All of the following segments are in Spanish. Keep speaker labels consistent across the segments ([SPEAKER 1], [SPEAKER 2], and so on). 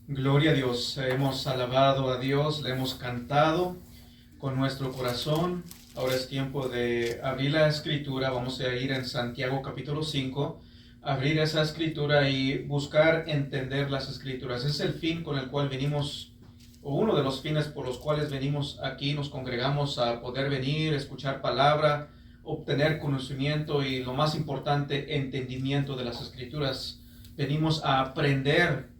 [SPEAKER 1] Gloria a Dios. Hemos alabado a Dios, le hemos cantado con nuestro corazón. Ahora es tiempo de abrir la escritura. Vamos a ir en Santiago capítulo 5, abrir esa escritura y buscar entender las escrituras. Es el fin con el cual venimos, o uno de los fines por los cuales venimos aquí, nos congregamos a poder venir, escuchar palabra, obtener conocimiento y, lo más importante, entendimiento de las escrituras. Venimos a aprender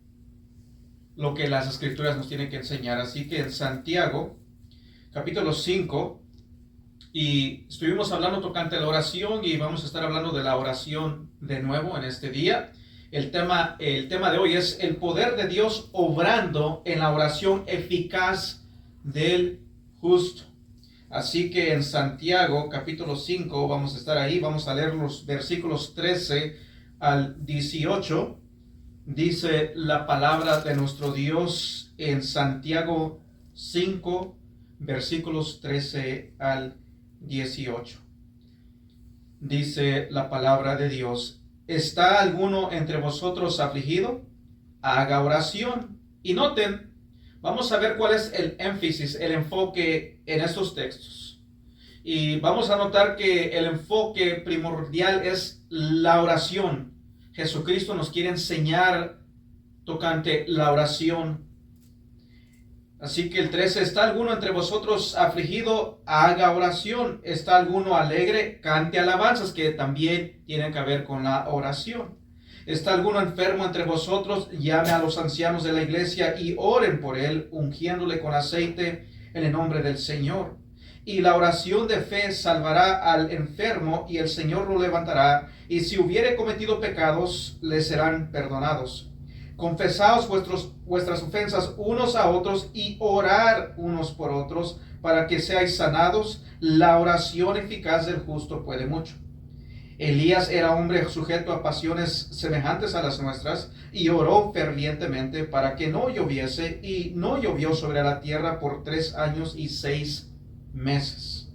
[SPEAKER 1] lo que las escrituras nos tienen que enseñar. Así que en Santiago capítulo 5, y estuvimos hablando tocante la oración, y vamos a estar hablando de la oración de nuevo en este día. El tema de hoy es el poder de Dios obrando en la oración eficaz del justo. Así que en Santiago capítulo 5 vamos a estar ahí, vamos a leer los versículos 13 al 18. Dice la palabra de nuestro Dios en Santiago 5, versículos 13 al 18. Dice la palabra de Dios: ¿está alguno entre vosotros afligido? Haga oración. Y noten, vamos a ver cuál es el énfasis, el enfoque en estos textos. Y vamos a notar que el enfoque primordial es la oración. Jesucristo nos quiere enseñar tocante la oración. Así que el 13, ¿está alguno entre vosotros afligido? Haga oración. ¿Está alguno alegre? Cante alabanzas, que también tienen que ver con la oración. ¿Está alguno enfermo entre vosotros? Llame a los ancianos de la iglesia y oren por él, ungiéndole con aceite en el nombre del Señor. Y la oración de fe salvará al enfermo, y el Señor lo levantará, y si hubiere cometido pecados, le serán perdonados. Confesaos vuestras ofensas unos a otros, y orar unos por otros, para que seáis sanados. La oración eficaz del justo puede mucho. Elías era hombre sujeto a pasiones semejantes a las nuestras, y oró fervientemente para que no lloviese, y no llovió sobre la tierra por 3 años y 6 meses.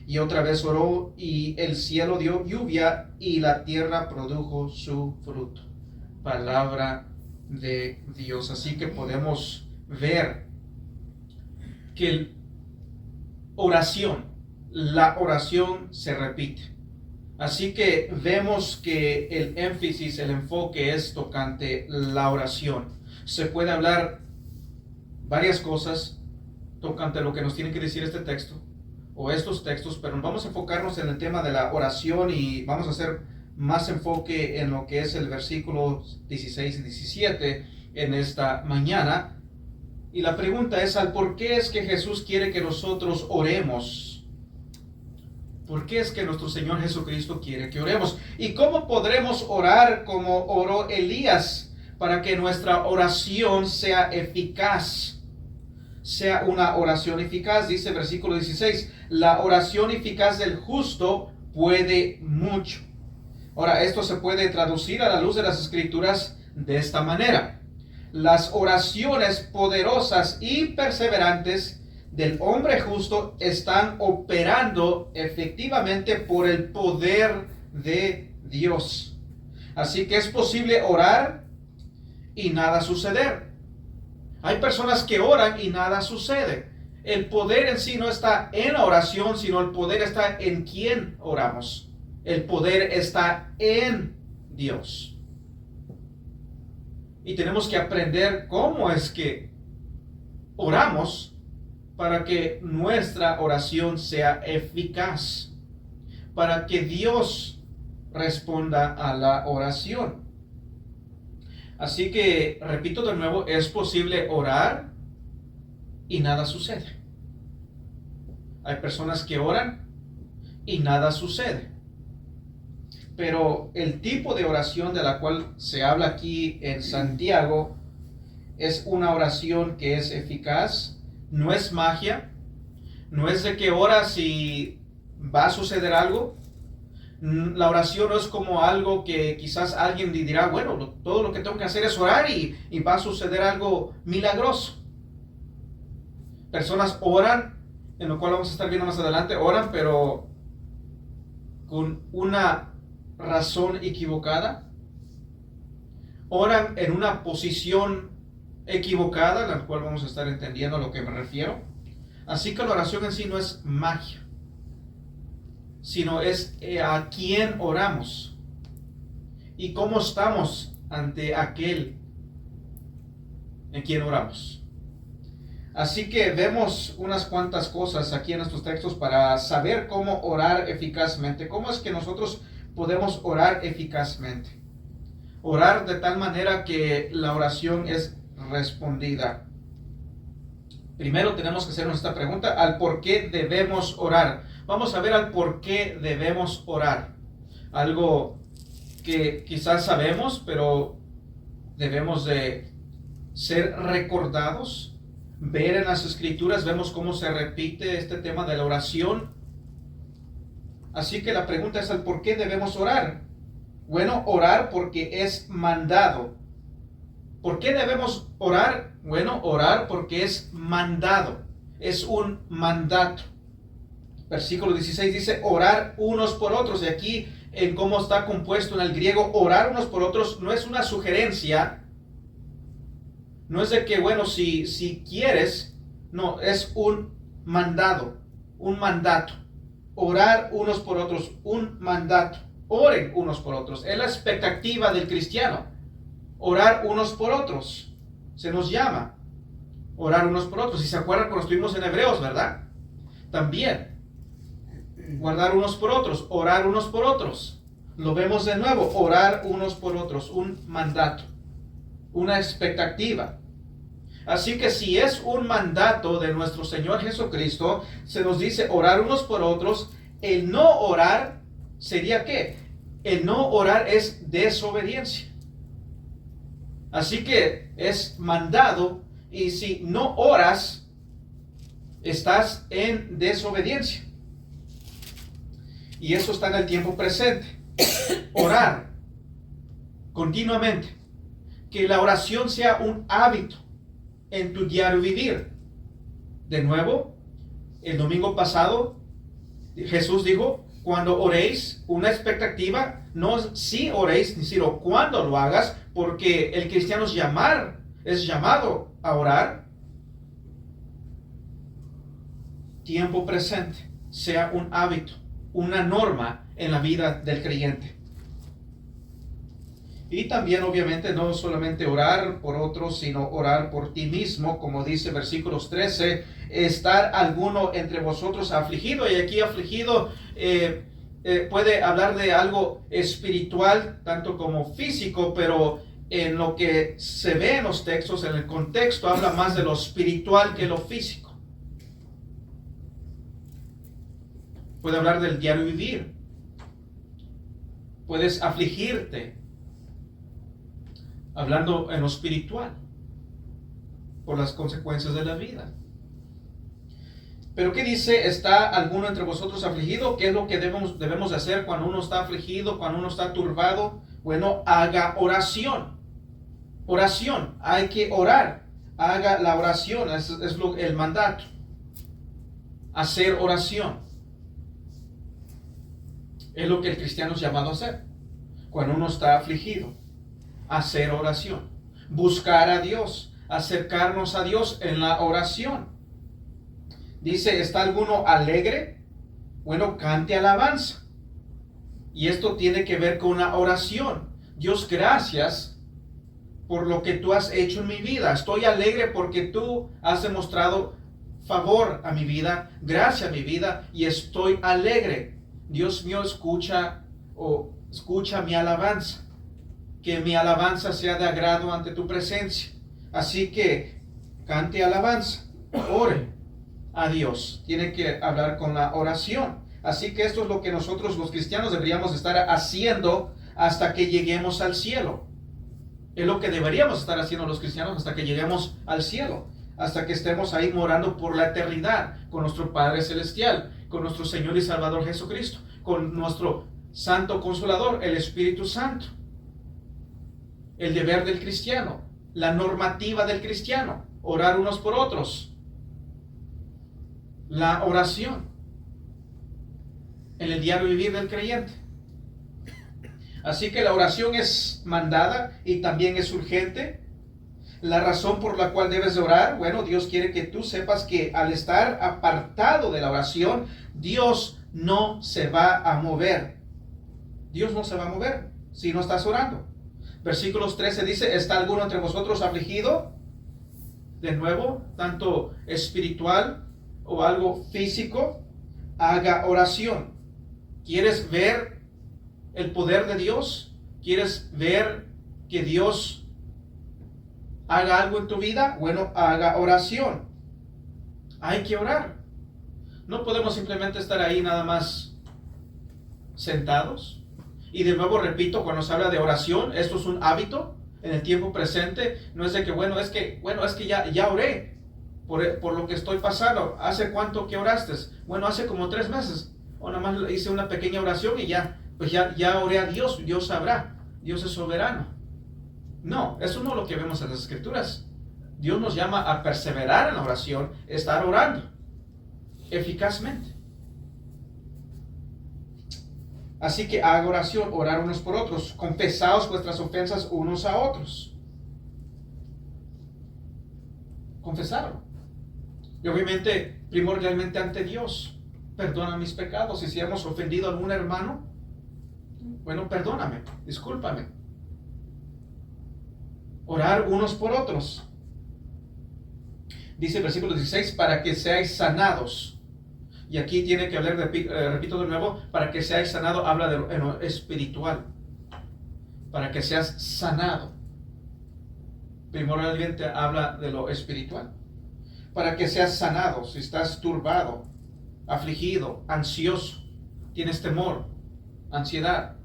[SPEAKER 1] Y otra vez oró, y el cielo dio lluvia, y la tierra produjo su fruto. Palabra de Dios. Así que podemos ver que la oración se repite. Así que vemos que el énfasis, el enfoque es tocante la oración. Se puede hablar varias cosas tocante lo que nos tiene que decir este texto o estos textos, pero vamos a enfocarnos en el tema de la oración, y vamos a hacer más enfoque en lo que es el versículo 16 y 17 en esta mañana. Y la pregunta es: ¿por qué es que Jesús quiere que nosotros oremos? ¿Por qué es que nuestro Señor Jesucristo quiere que oremos? ¿Y cómo podremos orar como oró Elías para que nuestra oración sea eficaz? Sea una oración eficaz. Dice versículo 16: la oración eficaz del justo puede mucho. Ahora, esto se puede traducir a la luz de las escrituras de esta manera: las oraciones poderosas y perseverantes del hombre justo están operando efectivamente por el poder de Dios. Así que es posible orar y nada suceder. Hay personas que oran y nada sucede. El poder en sí no está en la oración, sino el poder está en quien oramos. El poder está en Dios. Y tenemos que aprender cómo es que oramos para que nuestra oración sea eficaz, para que Dios responda a la oración. Así que, repito de nuevo, es posible orar y nada sucede. Hay personas que oran y nada sucede. Pero el tipo de oración de la cual se habla aquí en Santiago es una oración que es eficaz. No es magia. No es de que oras y va a suceder algo. La oración no es como algo que quizás alguien dirá: bueno, todo lo que tengo que hacer es orar y va a suceder algo milagroso. Personas oran, en lo cual vamos a estar viendo más adelante, oran pero con una razón equivocada. Oran en una posición equivocada, la cual vamos a estar entendiendo a lo que me refiero. Así que la oración en sí no es magia, sino es a quién oramos y cómo estamos ante aquel en quien oramos. Así que vemos unas cuantas cosas aquí en estos textos para saber cómo orar eficazmente. ¿Cómo es que nosotros podemos orar eficazmente? Orar de tal manera que la oración es respondida. Primero tenemos que hacernos esta pregunta, al por qué debemos orar. Vamos a ver al por qué debemos orar. Algo que quizás sabemos, pero debemos de ser recordados. Ver en las escrituras, vemos cómo se repite este tema de la oración. Así que la pregunta es al por qué debemos orar. Bueno, orar porque es mandado. ¿Por qué debemos orar? Bueno, orar porque es mandado. Es un mandato. Versículo 16 dice orar unos por otros. Y aquí en cómo está compuesto en el griego, orar unos por otros no es una sugerencia. No es de que, bueno, si quieres, no, es un mandado, un mandato. Orar unos por otros, un mandato. Oren unos por otros. Es la expectativa del cristiano. Orar unos por otros. Se nos llama orar unos por otros. Si se acuerdan cuando estuvimos en Hebreos, ¿verdad? También. Guardar unos por otros, orar unos por otros. Lo vemos de nuevo, orar unos por otros, un mandato, una expectativa. Así que si es un mandato de nuestro Señor Jesucristo, se nos dice orar unos por otros. El no orar sería ¿qué? El no orar es desobediencia. Así que es mandado, y si no oras, estás en desobediencia. Y eso está en el tiempo presente. Orar continuamente. Que la oración sea un hábito en tu diario vivir. De nuevo, el domingo pasado, Jesús dijo, cuando oréis, una expectativa, no si oréis, sino cuando lo hagas, porque el cristiano es llamado a orar. Tiempo presente, sea un hábito, una norma en la vida del creyente. Y también obviamente no solamente orar por otros, sino orar por ti mismo, como dice versículos 13, estar alguno entre vosotros afligido. Y aquí afligido puede hablar de algo espiritual, tanto como físico, pero en lo que se ve en los textos, en el contexto, habla más de lo espiritual que lo físico. Puede hablar del diario vivir. Puedes afligirte, hablando en lo espiritual, por las consecuencias de la vida. Pero ¿qué dice? ¿Está alguno entre vosotros afligido? ¿Qué es lo que debemos de hacer cuando uno está afligido, cuando uno está turbado? Bueno, haga oración. Oración, hay que orar. Haga la oración, es el mandato. Hacer oración. Es lo que el cristiano es llamado a hacer. Cuando uno está afligido, hacer oración. Buscar a Dios, acercarnos a Dios en la oración. Dice, ¿está alguno alegre? Bueno, cante alabanza. Y esto tiene que ver con una oración. Dios, gracias por lo que tú has hecho en mi vida. Estoy alegre porque tú has demostrado favor a mi vida, gracia a mi vida, y estoy alegre. Dios mío, escucha mi alabanza. Que mi alabanza sea de agrado ante tu presencia. Así que cante alabanza, ore a Dios. Tiene que hablar con la oración. Así que esto es lo que nosotros los cristianos deberíamos estar haciendo hasta que lleguemos al cielo. Es lo que deberíamos estar haciendo los cristianos hasta que lleguemos al cielo. Hasta que estemos ahí morando por la eternidad con nuestro Padre Celestial, con nuestro Señor y Salvador Jesucristo, con nuestro Santo Consolador, el Espíritu Santo. El deber del cristiano, la normativa del cristiano, orar unos por otros. La oración en el diario vivir del creyente. Así que la oración es mandada y también es urgente. La razón por la cual debes de orar, bueno, Dios quiere que tú sepas que al estar apartado de la oración, Dios no se va a mover. Dios no se va a mover si no estás orando. Versículos 13 dice, ¿está alguno entre vosotros afligido? De nuevo, tanto espiritual o algo físico, haga oración. ¿Quieres ver el poder de Dios? ¿Quieres ver que Dios haga algo en tu vida? Bueno, haga oración. Hay que orar. No podemos simplemente estar ahí nada más sentados. Y de nuevo repito, cuando se habla de oración, esto es un hábito en el tiempo presente. No es de que, bueno, es que ya oré por lo que estoy pasando. ¿Hace cuánto que oraste? Bueno, hace como 3 meses. O nada más hice una pequeña oración y pues ya oré a Dios. Dios sabrá. Dios es soberano. No, eso no es lo que vemos en las Escrituras. Dios nos llama a perseverar en la oración, estar orando eficazmente. Así que haga oración, orar unos por otros, confesaos vuestras ofensas unos a otros. Confesarlo. Y obviamente, primordialmente ante Dios, perdona mis pecados. Y si hemos ofendido a algún hermano, bueno, perdóname, discúlpame. Orar unos por otros. Dice el versículo 16, para que seáis sanados. Y aquí tiene que hablar, repito de nuevo, para que seáis sanado, habla de lo espiritual. Para que seas sanado. Primordialmente habla de lo espiritual. Para que seas sanado, si estás turbado, afligido, ansioso, tienes temor, ansiedad,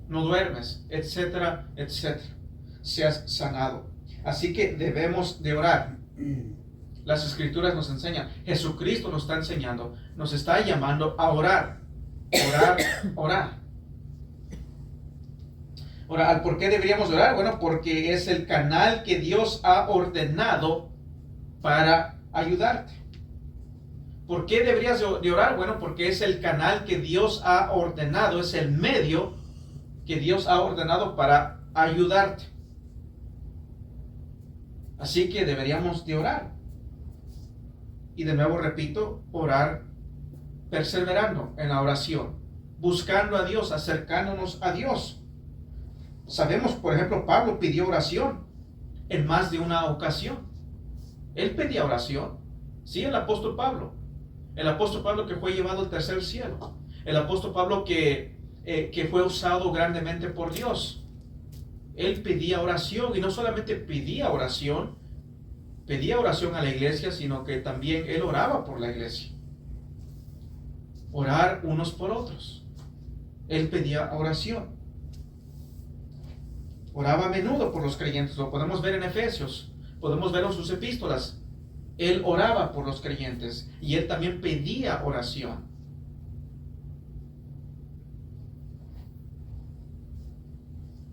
[SPEAKER 1] no duermes, etcétera, etcétera. Seas sanado. Así que debemos de orar. Las Escrituras nos enseñan, Jesucristo nos está enseñando, nos está llamando a orar. Orar, orar. Ahora, ¿por qué deberíamos orar? Bueno, porque es el canal que Dios ha ordenado para ayudarte. ¿Por qué deberías de orar? Bueno, porque es el canal que Dios ha ordenado, es el medio que Dios ha ordenado para ayudarte. Así que deberíamos de orar. Y de nuevo repito, orar perseverando en la oración, buscando a Dios, acercándonos a Dios. Sabemos, por ejemplo, Pablo pidió oración en más de una ocasión. Él pedía oración. Sí, el apóstol Pablo. El apóstol Pablo que fue llevado al tercer cielo. El apóstol Pablo que fue usado grandemente por Dios. Él pedía oración y no solamente pedía oración a la iglesia, sino que también él oraba por la iglesia. Orar unos por otros. Él pedía oración. Oraba a menudo por los creyentes. Lo podemos ver en Efesios. Podemos ver en sus epístolas. Él oraba por los creyentes y él también pedía oración.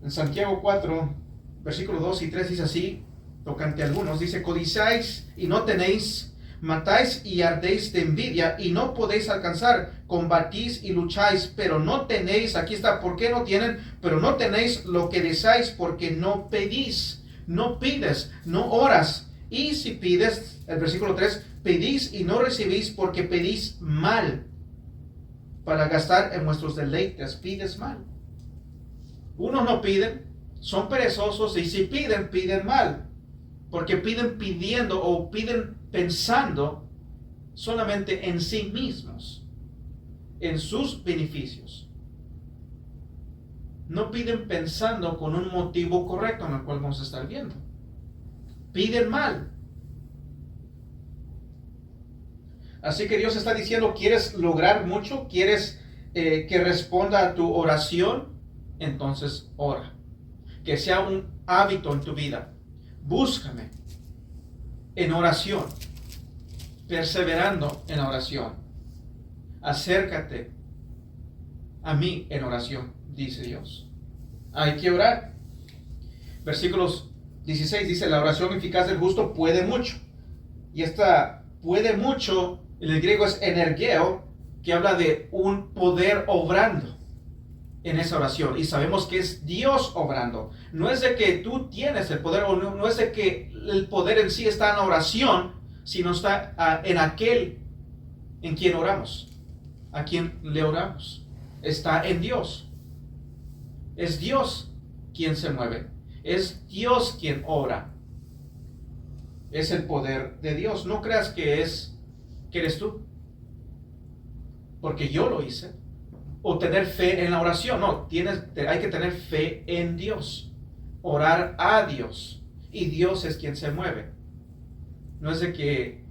[SPEAKER 1] En Santiago 4, versículos 2 y 3 dice así, tocante a algunos, dice, codiciáis y no tenéis, matáis y ardéis de envidia y no podéis alcanzar, combatís y lucháis, pero no tenéis, aquí está, ¿por qué no tienen? Pero no tenéis lo que deseáis porque no pedís, no pides, no oras. Y si pides, el versículo 3, pedís y no recibís porque pedís mal, para gastar en vuestros deleites, pides mal. Unos no piden, son perezosos, y si piden, piden mal. Porque piden pidiendo o piden pensando solamente en sí mismos, en sus beneficios. No piden pensando con un motivo correcto en el cual vamos a estar viendo. Piden mal. Así que Dios está diciendo, ¿quieres lograr mucho? ¿Quieres que responda a tu oración? Entonces ora. Que sea un hábito en tu vida. Búscame en oración, perseverando en la oración. Acércate a mí en oración, dice Dios. Hay que orar. Versículos 16 dice, la oración eficaz del justo puede mucho. Y esta puede mucho, en el griego es energeo, que habla de un poder obrando. en esa oración y sabemos que es Dios obrando. No es de que tú tienes el poder o no es de que el poder en sí está en la oración, sino está en aquel en quien oramos, a quien le oramos. Está en Dios. Es Dios quien se mueve. Es Dios quien ora. Es el poder de Dios. No creas que eres tú, porque yo lo hice. O tener fe en la oración. No, hay que tener fe en Dios. Orar a Dios. Y Dios es quien se mueve. No es de que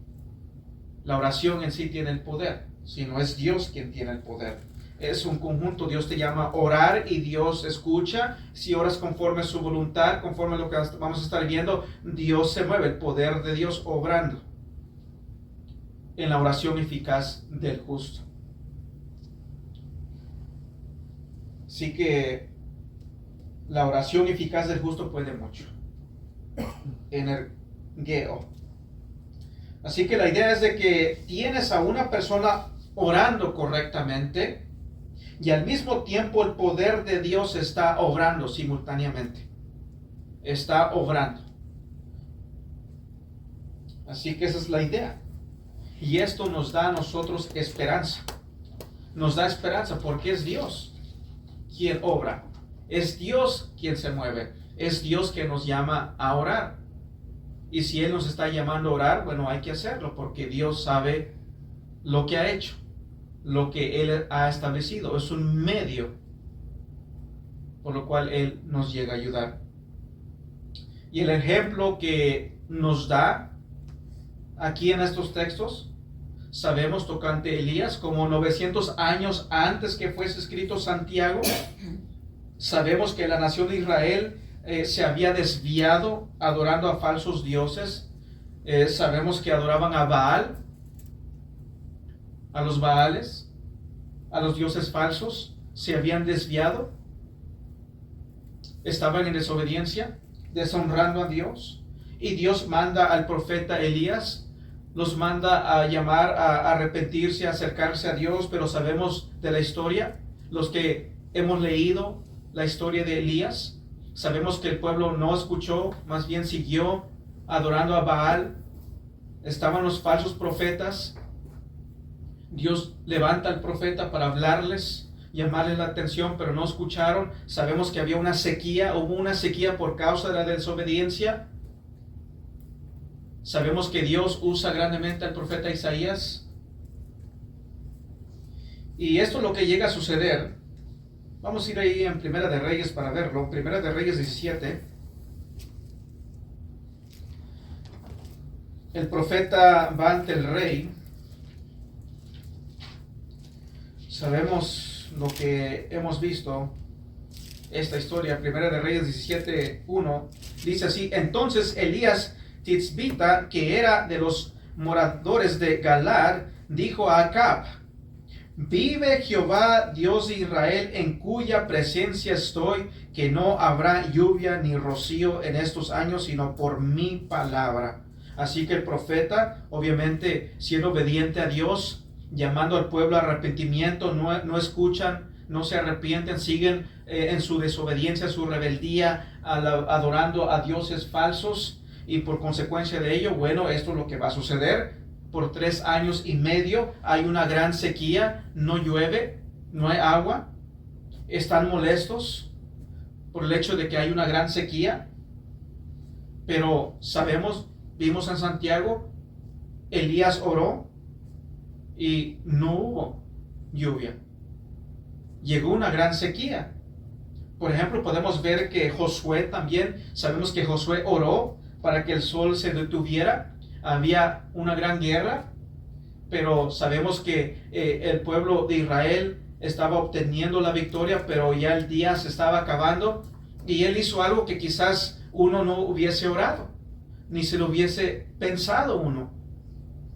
[SPEAKER 1] la oración en sí tiene el poder, sino es Dios quien tiene el poder. Es un conjunto. Dios te llama a orar y Dios escucha. Si oras conforme a su voluntad, conforme a lo que vamos a estar viendo, Dios se mueve, el poder de Dios obrando en la oración eficaz del justo. Así que la oración eficaz del justo puede mucho. Energeo. Así que la idea es de que tienes a una persona orando correctamente y al mismo tiempo el poder de Dios está obrando simultáneamente. Está obrando. Así que esa es la idea. Y esto nos da a nosotros esperanza. Nos da esperanza porque es Dios quien obra. Es Dios quien se mueve. Es Dios quien nos llama a orar. Y si Él nos está llamando a orar, bueno, hay que hacerlo porque Dios sabe lo que ha hecho, lo que Él ha establecido. Es un medio por lo cual Él nos llega a ayudar. Y el ejemplo que nos da aquí en estos textos, sabemos tocante Elías, como 900 años antes que fuese escrito Santiago, sabemos que la nación de Israel se había desviado adorando a falsos dioses. Sabemos que adoraban a Baal, a los Baales, a los dioses falsos. Se habían desviado, estaban en desobediencia, deshonrando a Dios. Y Dios manda al profeta Elías, los manda a llamar a arrepentirse, a acercarse a Dios. Pero sabemos de la historia, los que hemos leído la historia de Elías, sabemos que el pueblo no escuchó, más bien siguió adorando a Baal. Estaban los falsos profetas. Dios levanta al profeta para hablarles, llamarles la atención, pero no escucharon. Sabemos que había una sequía, hubo una sequía por causa de la desobediencia. Sabemos que Dios usa grandemente al profeta Isaías. Y esto es lo que llega a suceder. Vamos a ir ahí en Primera de Reyes para verlo. Primera de Reyes 17. El profeta va ante el rey. Sabemos lo que hemos visto. Esta historia, Primera de Reyes 17:1, dice así: entonces Elías Tizbita, que era de los moradores de Galad, dijo a Acab: vive Jehová, Dios de Israel, en cuya presencia estoy, que no habrá lluvia ni rocío en estos años, sino por mi palabra. Así que el profeta, obviamente siendo obediente a Dios, llamando al pueblo a arrepentimiento, no escuchan, no se arrepienten, siguen en su desobediencia, su rebeldía, adorando a dioses falsos. Y por consecuencia de ello, bueno, esto es lo que va a suceder. Por 3 años y medio hay una gran sequía, no llueve, no hay agua. Están molestos por el hecho de que hay una gran sequía. Pero sabemos, vimos en Santiago, Elías oró y no hubo lluvia. Llegó una gran sequía. Por ejemplo, podemos ver que Josué también, sabemos que Josué oró para que el sol se detuviera. Había una gran guerra, pero sabemos que el pueblo de Israel estaba obteniendo la victoria, pero ya el día se estaba acabando y él hizo algo que quizás uno no hubiese orado, ni se lo hubiese pensado uno.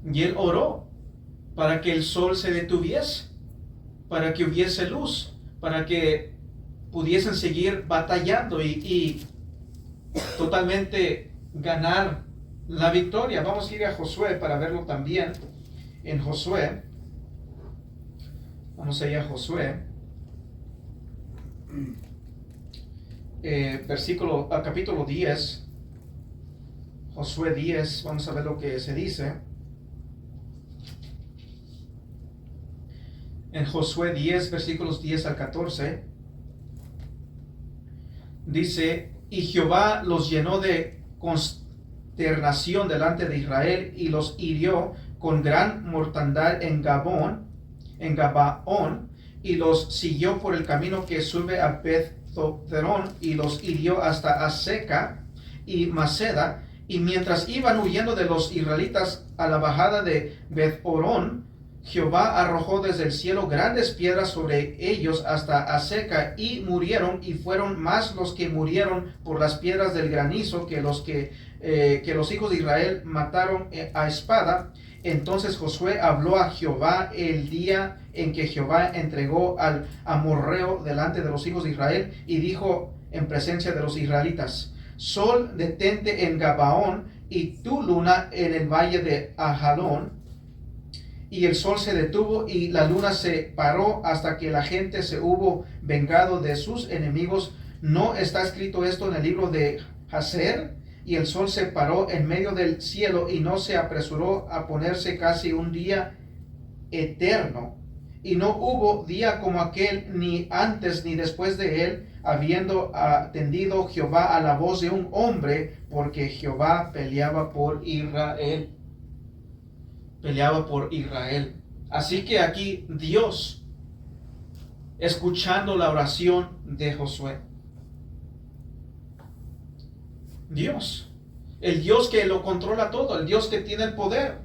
[SPEAKER 1] Y él oró para que el sol se detuviese, para que hubiese luz, para que pudiesen seguir batallando y totalmente ganar la victoria. Vamos a ir a Josué para verlo también. En Josué, vamos a ir a Josué. capítulo 10, Josué 10, vamos a ver lo que se dice. En Josué 10, versículos 10 al 14, dice, y Jehová los llenó de consternación delante de Israel y los hirió con gran mortandad en Gabaón, y los siguió por el camino que sube a Beth-Zerón y los hirió hasta Aseca y Maceda, y mientras iban huyendo de los israelitas a la bajada de Beth-Orón, Jehová arrojó desde el cielo grandes piedras sobre ellos hasta Aseca, y murieron, y fueron más los que murieron por las piedras del granizo que los hijos de Israel mataron a espada. Entonces Josué habló a Jehová el día en que Jehová entregó al amorreo delante de los hijos de Israel, y dijo en presencia de los israelitas: Sol, detente en Gabaón, y tu luna en el valle de Ajalón. Y el sol se detuvo y la luna se paró hasta que la gente se hubo vengado de sus enemigos. ¿No está escrito esto en el libro de Jaser? Y el sol se paró en medio del cielo y no se apresuró a ponerse casi un día eterno. Y no hubo día como aquel, ni antes ni después de él, habiendo atendido Jehová a la voz de un hombre, porque Jehová peleaba por Israel. Peleaba por Israel. Así que aquí Dios, escuchando la oración de Josué, Dios, el Dios que lo controla todo, el Dios que tiene el poder.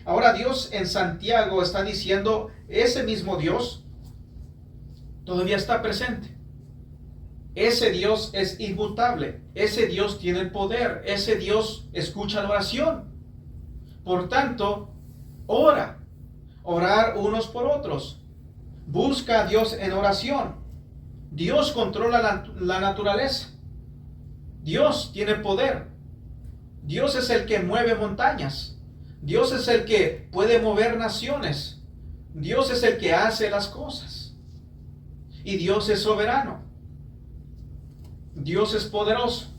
[SPEAKER 1] Ahora Dios en Santiago está diciendo, ese mismo Dios todavía está presente. Ese Dios es inmutable, ese Dios tiene el poder, ese Dios escucha la oración. Por tanto, orar unos por otros. Busca a Dios en oración. Dios controla la naturaleza. Dios tiene poder. Dios es el que mueve montañas. Dios es el que puede mover naciones. Dios es el que hace las cosas. Y Dios es soberano. Dios es poderoso.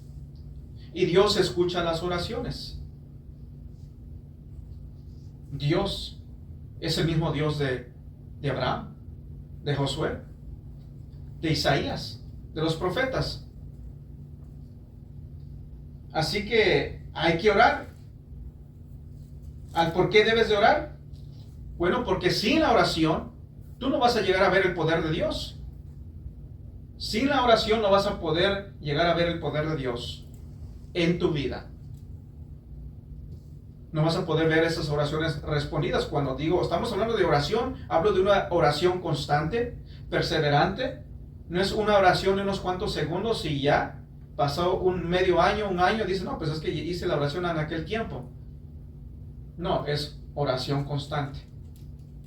[SPEAKER 1] Y Dios escucha las oraciones. Dios es el mismo Dios de Abraham, de Josué, de Isaías, de los profetas. Así que hay que orar. ¿Por qué debes de orar? Bueno, porque sin la oración tú no vas a llegar a ver el poder de Dios. Sin la oración no vas a poder llegar a ver el poder de Dios en tu vida. No vas a poder ver esas oraciones respondidas. Cuando digo, estamos hablando de oración, hablo de una oración constante, perseverante. No es una oración de unos cuantos segundos y ya pasó un medio año, un año, dice, no, pues es que hice la oración en aquel tiempo. No, es oración constante.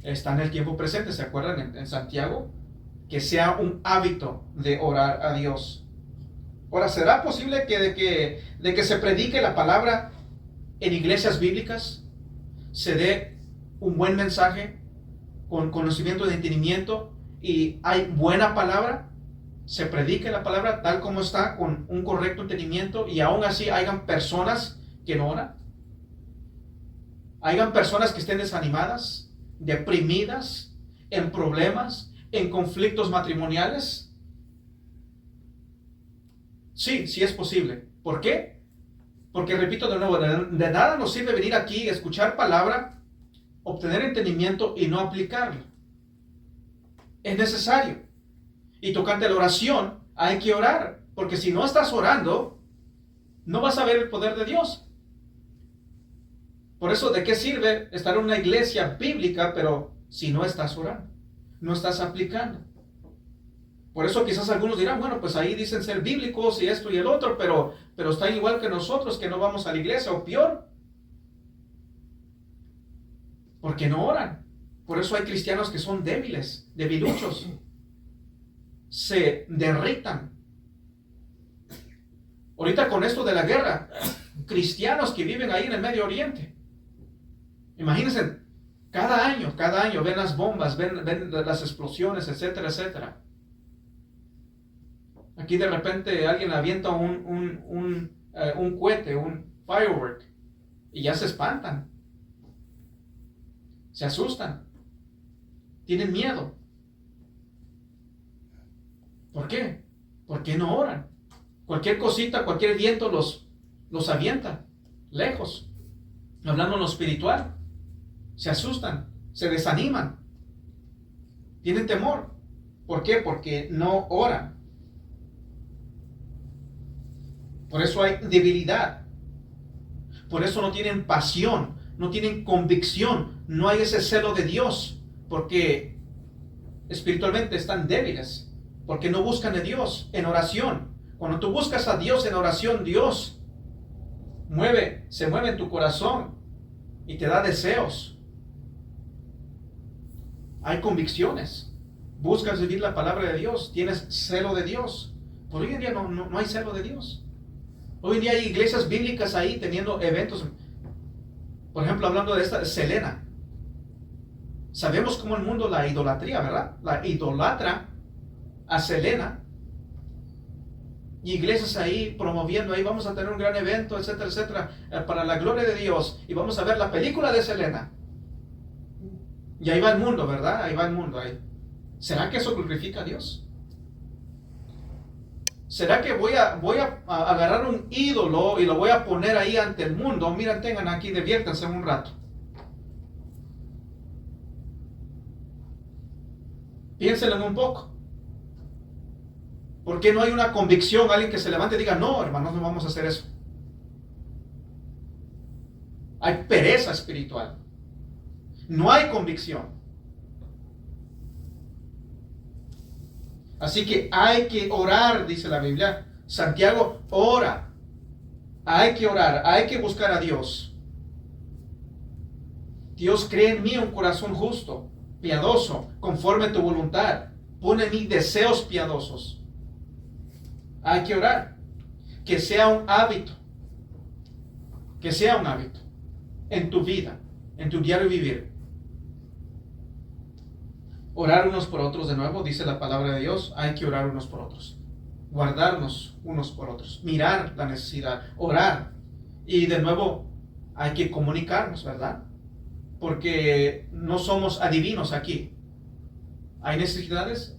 [SPEAKER 1] Está en el tiempo presente, ¿se acuerdan en Santiago? Que sea un hábito de orar a Dios. Ahora, ¿será posible que de que se predique la palabra en iglesias bíblicas se dé un buen mensaje con conocimiento de entendimiento y hay buena palabra, se predique la palabra tal como está con un correcto entendimiento y aún así hayan personas que no oran? Hayan personas que estén desanimadas, deprimidas, en problemas, en conflictos matrimoniales. Sí, sí es posible. ¿Por qué? Porque, repito de nuevo, de nada nos sirve venir aquí, escuchar palabra, obtener entendimiento y no aplicarlo. Es necesario. Y tocante a la oración, hay que orar. Porque si no estás orando, no vas a ver el poder de Dios. Por eso, ¿de qué sirve estar en una iglesia bíblica, pero si no estás orando, no estás aplicando? Por eso quizás algunos dirán, bueno, pues ahí dicen ser bíblicos y esto y el otro, pero están igual que nosotros que no vamos a la iglesia, o peor, porque no oran. Por eso hay cristianos que son débiles, debiluchos, se derritan. Ahorita con esto de la guerra, cristianos que viven ahí en el Medio Oriente, imagínense, cada año ven las bombas, ven las explosiones, etcétera, etcétera. Aquí de repente alguien avienta un cohete, un firework, y ya se espantan, se asustan, tienen miedo. ¿Por qué? Porque no oran. Cualquier cosita, cualquier viento los avienta lejos. Hablando en lo espiritual, se asustan, se desaniman, tienen temor. ¿Por qué? Porque no oran. Por eso hay debilidad. Por eso no tienen pasión, no tienen convicción, no hay ese celo de Dios, porque espiritualmente están débiles, porque no buscan a Dios en oración. Cuando tú buscas a Dios en oración, Dios se mueve en tu corazón y te da deseos. Hay convicciones. Buscas vivir la palabra de Dios, tienes celo de Dios. Por hoy en día no hay celo de Dios. Hoy en día hay iglesias bíblicas ahí teniendo eventos. Por ejemplo, hablando de esta Selena. Sabemos cómo el mundo la idolatría, ¿verdad? La idolatra a Selena. Y iglesias ahí promoviendo, ahí vamos a tener un gran evento, etcétera, etcétera, para la gloria de Dios. Y vamos a ver la película de Selena. Y ahí va el mundo, ¿verdad? Ahí va el mundo. Ahí. ¿Será que eso glorifica a Dios? ¿Será que voy a agarrar un ídolo y lo voy a poner ahí ante el mundo? Miren, tengan aquí, diviértanse un rato. Piénsenlo un poco. ¿Por qué no hay una convicción? Alguien que se levante y diga, no, hermanos, no vamos a hacer eso. Hay pereza espiritual. No hay convicción. Así que hay que orar, dice la Biblia. Santiago, ora. Hay que orar, hay que buscar a Dios. Dios, crea en mí un corazón justo, piadoso, conforme a tu voluntad. Pone en mí deseos piadosos. Hay que orar. Que sea un hábito. Que sea un hábito en tu vida, en tu diario vivir. Orar unos por otros, de nuevo, dice la palabra de Dios, hay que orar unos por otros. Guardarnos unos por otros. Mirar la necesidad. Orar. Y de nuevo, hay que comunicarnos, ¿verdad? Porque no somos adivinos aquí. Hay necesidades,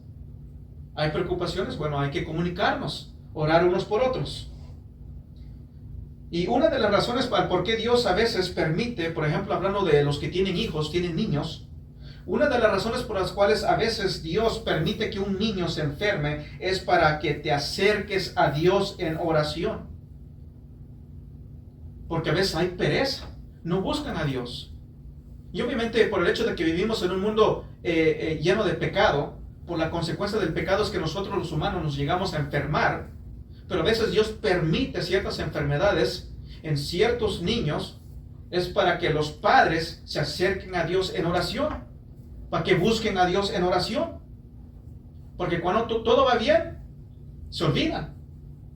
[SPEAKER 1] hay preocupaciones, bueno, hay que comunicarnos. Orar unos por otros. Y una de las razones por qué Dios a veces permite, por ejemplo, hablando de los que tienen hijos, tienen niños, una de las razones por las cuales a veces Dios permite que un niño se enferme es para que te acerques a Dios en oración. Porque a veces hay pereza, no buscan a Dios. Y obviamente por el hecho de que vivimos en un mundo lleno de pecado, por la consecuencia del pecado es que nosotros los humanos nos llegamos a enfermar, pero a veces Dios permite ciertas enfermedades en ciertos niños, es para que los padres se acerquen a Dios en oración, para que busquen a Dios en oración. Porque cuando todo va bien, se olvidan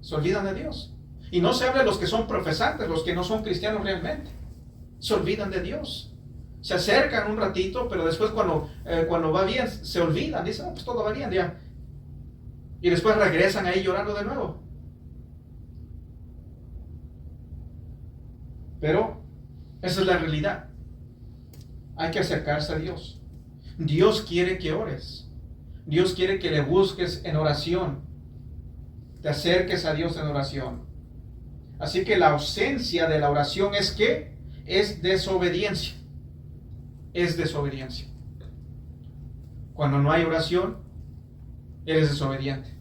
[SPEAKER 1] de Dios. Y no se habla de los que son profesantes, los que no son cristianos realmente, se olvidan de Dios. Se acercan un ratito, pero después cuando va bien, se olvidan, dicen, pues todo va bien ya. Y después regresan ahí llorando de nuevo. Pero esa es la realidad. Hay que acercarse a Dios. Dios quiere que ores. Dios quiere que le busques en oración. Te acerques a Dios en oración. Así que la ausencia de la oración es ¿qué? Es desobediencia. Es desobediencia. Cuando no hay oración, eres desobediente.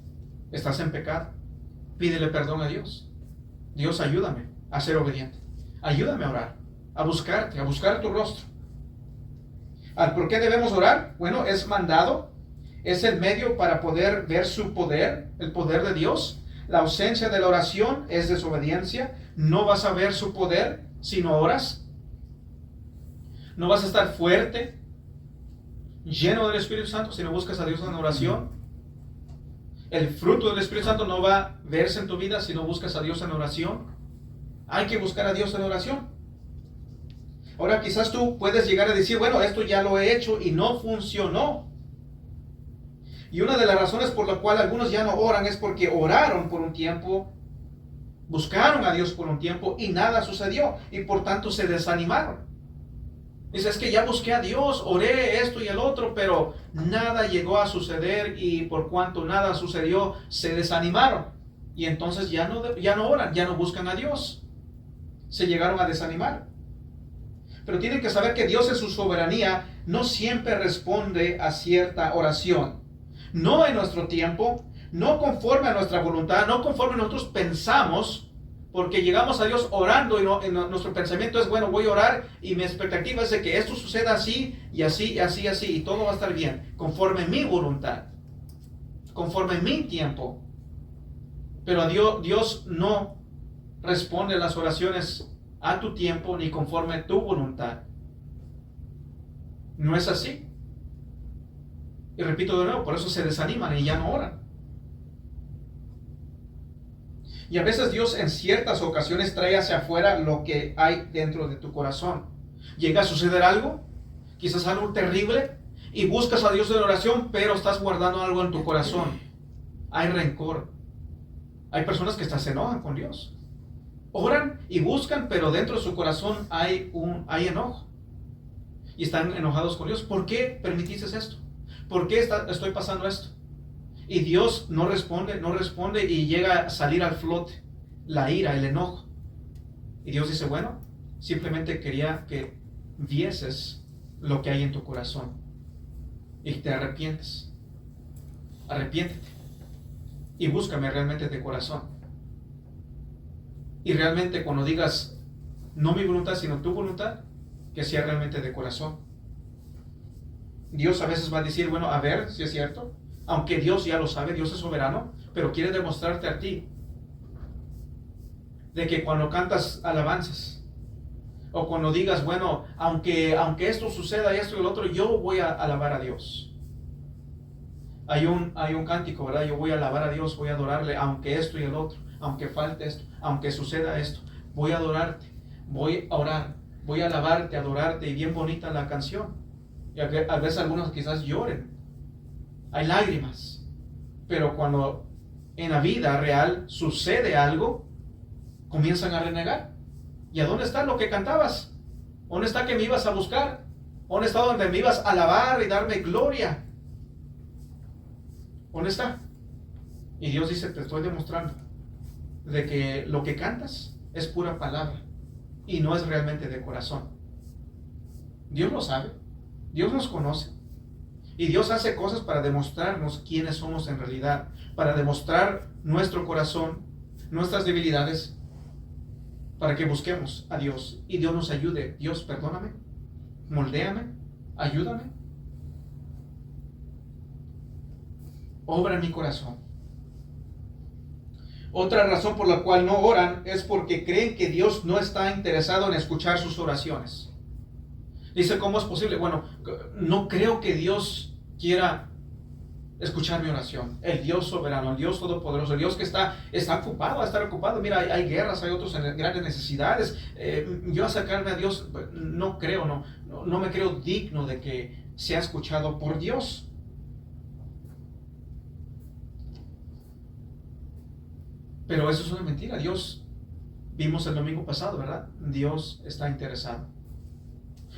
[SPEAKER 1] Estás en pecado. Pídele perdón a Dios. Dios, ayúdame a ser obediente. Ayúdame a orar, a buscarte, a buscar tu rostro. ¿Por qué debemos orar? Bueno, es mandado, es el medio para poder ver su poder, el poder de Dios. La ausencia de la oración es desobediencia. No vas a ver su poder si no oras. No vas a estar fuerte, lleno del Espíritu Santo si no buscas a Dios en oración. El fruto del Espíritu Santo no va a verse en tu vida si no buscas a Dios en oración. Hay que buscar a Dios en oración. Ahora quizás tú puedes llegar a decir, bueno, esto ya lo he hecho y no funcionó. Y una de las razones por la cual algunos ya no oran es porque oraron por un tiempo, buscaron a Dios por un tiempo y nada sucedió y por tanto se desanimaron. Dice, es que ya busqué a Dios, oré esto y el otro, pero nada llegó a suceder y por cuanto nada sucedió, se desanimaron. Y entonces ya no oran, ya no buscan a Dios. Se llegaron a desanimar. Pero tienen que saber que Dios en su soberanía no siempre responde a cierta oración. No en nuestro tiempo, no conforme a nuestra voluntad, no conforme nosotros pensamos, porque llegamos a Dios orando y nuestro pensamiento es, bueno, voy a orar y mi expectativa es de que esto suceda así y así y así y así y todo va a estar bien, conforme mi voluntad, conforme mi tiempo. Pero Dios no responde las oraciones a tu tiempo ni conforme a tu voluntad. No es así. Y repito de nuevo, por eso se desaniman y ya no oran. Y a veces Dios en ciertas ocasiones trae hacia afuera lo que hay dentro de tu corazón. Llega a suceder algo, quizás algo terrible, y buscas a Dios en oración, pero estás guardando algo en tu corazón. Hay rencor. Hay personas que hasta se enojan con Dios. Oran y buscan, pero dentro de su corazón hay enojo. Y están enojados con Dios. ¿Por qué permitiste esto? ¿Por qué estoy pasando esto? Y Dios no responde y llega a salir al flote la ira, el enojo. Y Dios dice, bueno, simplemente quería que vieses lo que hay en tu corazón y te arrepientes. Arrepiéntete y búscame realmente de corazón. Y realmente cuando digas, no mi voluntad, sino tu voluntad, que sea realmente de corazón. Dios a veces va a decir, bueno, a ver si es cierto. Aunque Dios ya lo sabe, Dios es soberano, pero quiere demostrarte a ti de que cuando cantas alabanzas o cuando digas, bueno, aunque esto suceda, esto y el otro, yo voy a alabar a Dios. Hay un cántico, ¿verdad? Yo voy a alabar a Dios, voy a adorarle, aunque esto y el otro, aunque falte esto, aunque suceda esto, voy a adorarte, voy a orar, voy a alabarte, adorarte, y bien bonita la canción. Y a veces algunos quizás lloren. Hay lágrimas, pero cuando en la vida real sucede algo, comienzan a renegar. ¿Y a dónde está lo que cantabas? ¿Dónde está que me ibas a buscar? ¿Dónde está donde me ibas a alabar y darme gloria? ¿Dónde está? Y Dios dice, te estoy demostrando de que lo que cantas es pura palabra y no es realmente de corazón. Dios lo sabe, Dios nos conoce. Y Dios hace cosas para demostrarnos quiénes somos en realidad, para demostrar nuestro corazón, nuestras debilidades, para que busquemos a Dios y Dios nos ayude. Dios, perdóname, moldéame, ayúdame, obra en mi corazón. Otra razón por la cual no oran es porque creen que Dios no está interesado en escuchar sus oraciones. Dice, ¿cómo es posible? Bueno, no creo que Dios quiera escuchar mi oración. El Dios soberano, el Dios todopoderoso, el Dios que está ocupado, va a estar ocupado. Mira, hay guerras, hay otros en grandes necesidades. Yo acercarme a Dios, no creo, no me creo digno de que sea escuchado por Dios. Pero eso es una mentira. Dios, vimos el domingo pasado, ¿verdad? Dios está interesado.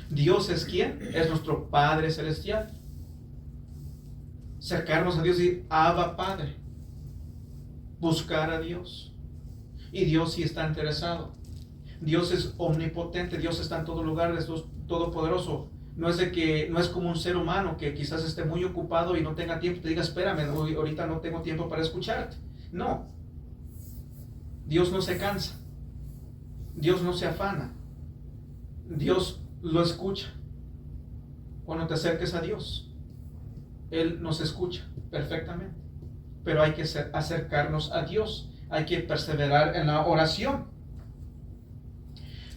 [SPEAKER 1] Dios es ¿quién? Es nuestro Padre Celestial. Acercarnos a Dios y decir, Abba Padre. Buscar a Dios. Y Dios sí está interesado. Dios es omnipotente, Dios está en todo lugar, es todopoderoso. No es como un ser humano que quizás esté muy ocupado y no tenga tiempo, te diga, espérame, ahorita no tengo tiempo para escucharte. No. Dios no se cansa. Dios no se afana. Dios lo escucha. Cuando te acerques a Dios, Él nos escucha perfectamente. Pero hay que acercarnos a Dios. Hay que perseverar en la oración.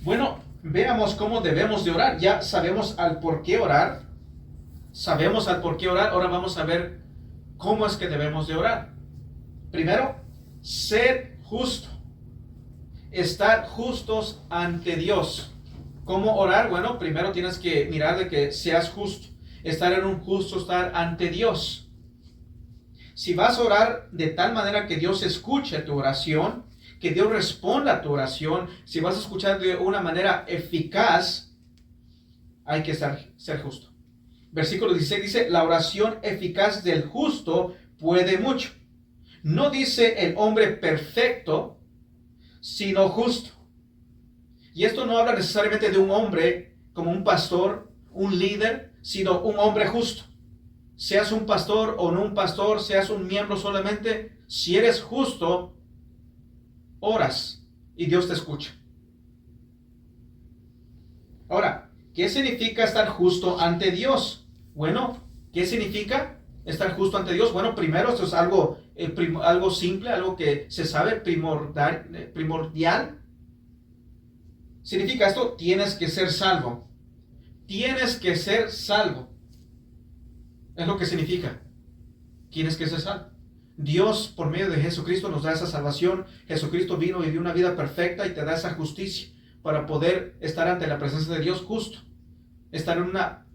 [SPEAKER 1] Bueno, veamos cómo debemos de orar. Ya sabemos al por qué orar. Sabemos al por qué orar. Ahora vamos a ver cómo es que debemos de orar. Primero, ser justo. Estar justos ante Dios. ¿Cómo orar? Bueno, primero tienes que mirar de que seas justo. Estar en un justo estar ante Dios. Si vas a orar de tal manera que Dios escuche tu oración, que Dios responda a tu oración, si vas a escuchar de una manera eficaz, hay que ser justo. Versículo 16 dice, la oración eficaz del justo puede mucho. No dice el hombre perfecto, sino justo. Y esto no habla necesariamente de un hombre como un pastor, un líder, sino un hombre justo. Seas un pastor o no un pastor, seas un miembro solamente, si eres justo, oras y Dios te escucha. Ahora, ¿qué significa estar justo ante Dios? Bueno, ¿qué significa estar justo ante Dios? Bueno, primero, esto es algo simple, algo que se sabe, primordial. Significa esto, tienes que ser salvo. Tienes que ser salvo. Es lo que significa. Tienes que ser salvo. Dios, por medio de Jesucristo, nos da esa salvación. Jesucristo vino y vivió una vida perfecta y te da esa justicia para poder estar ante la presencia de Dios justo. Estar en una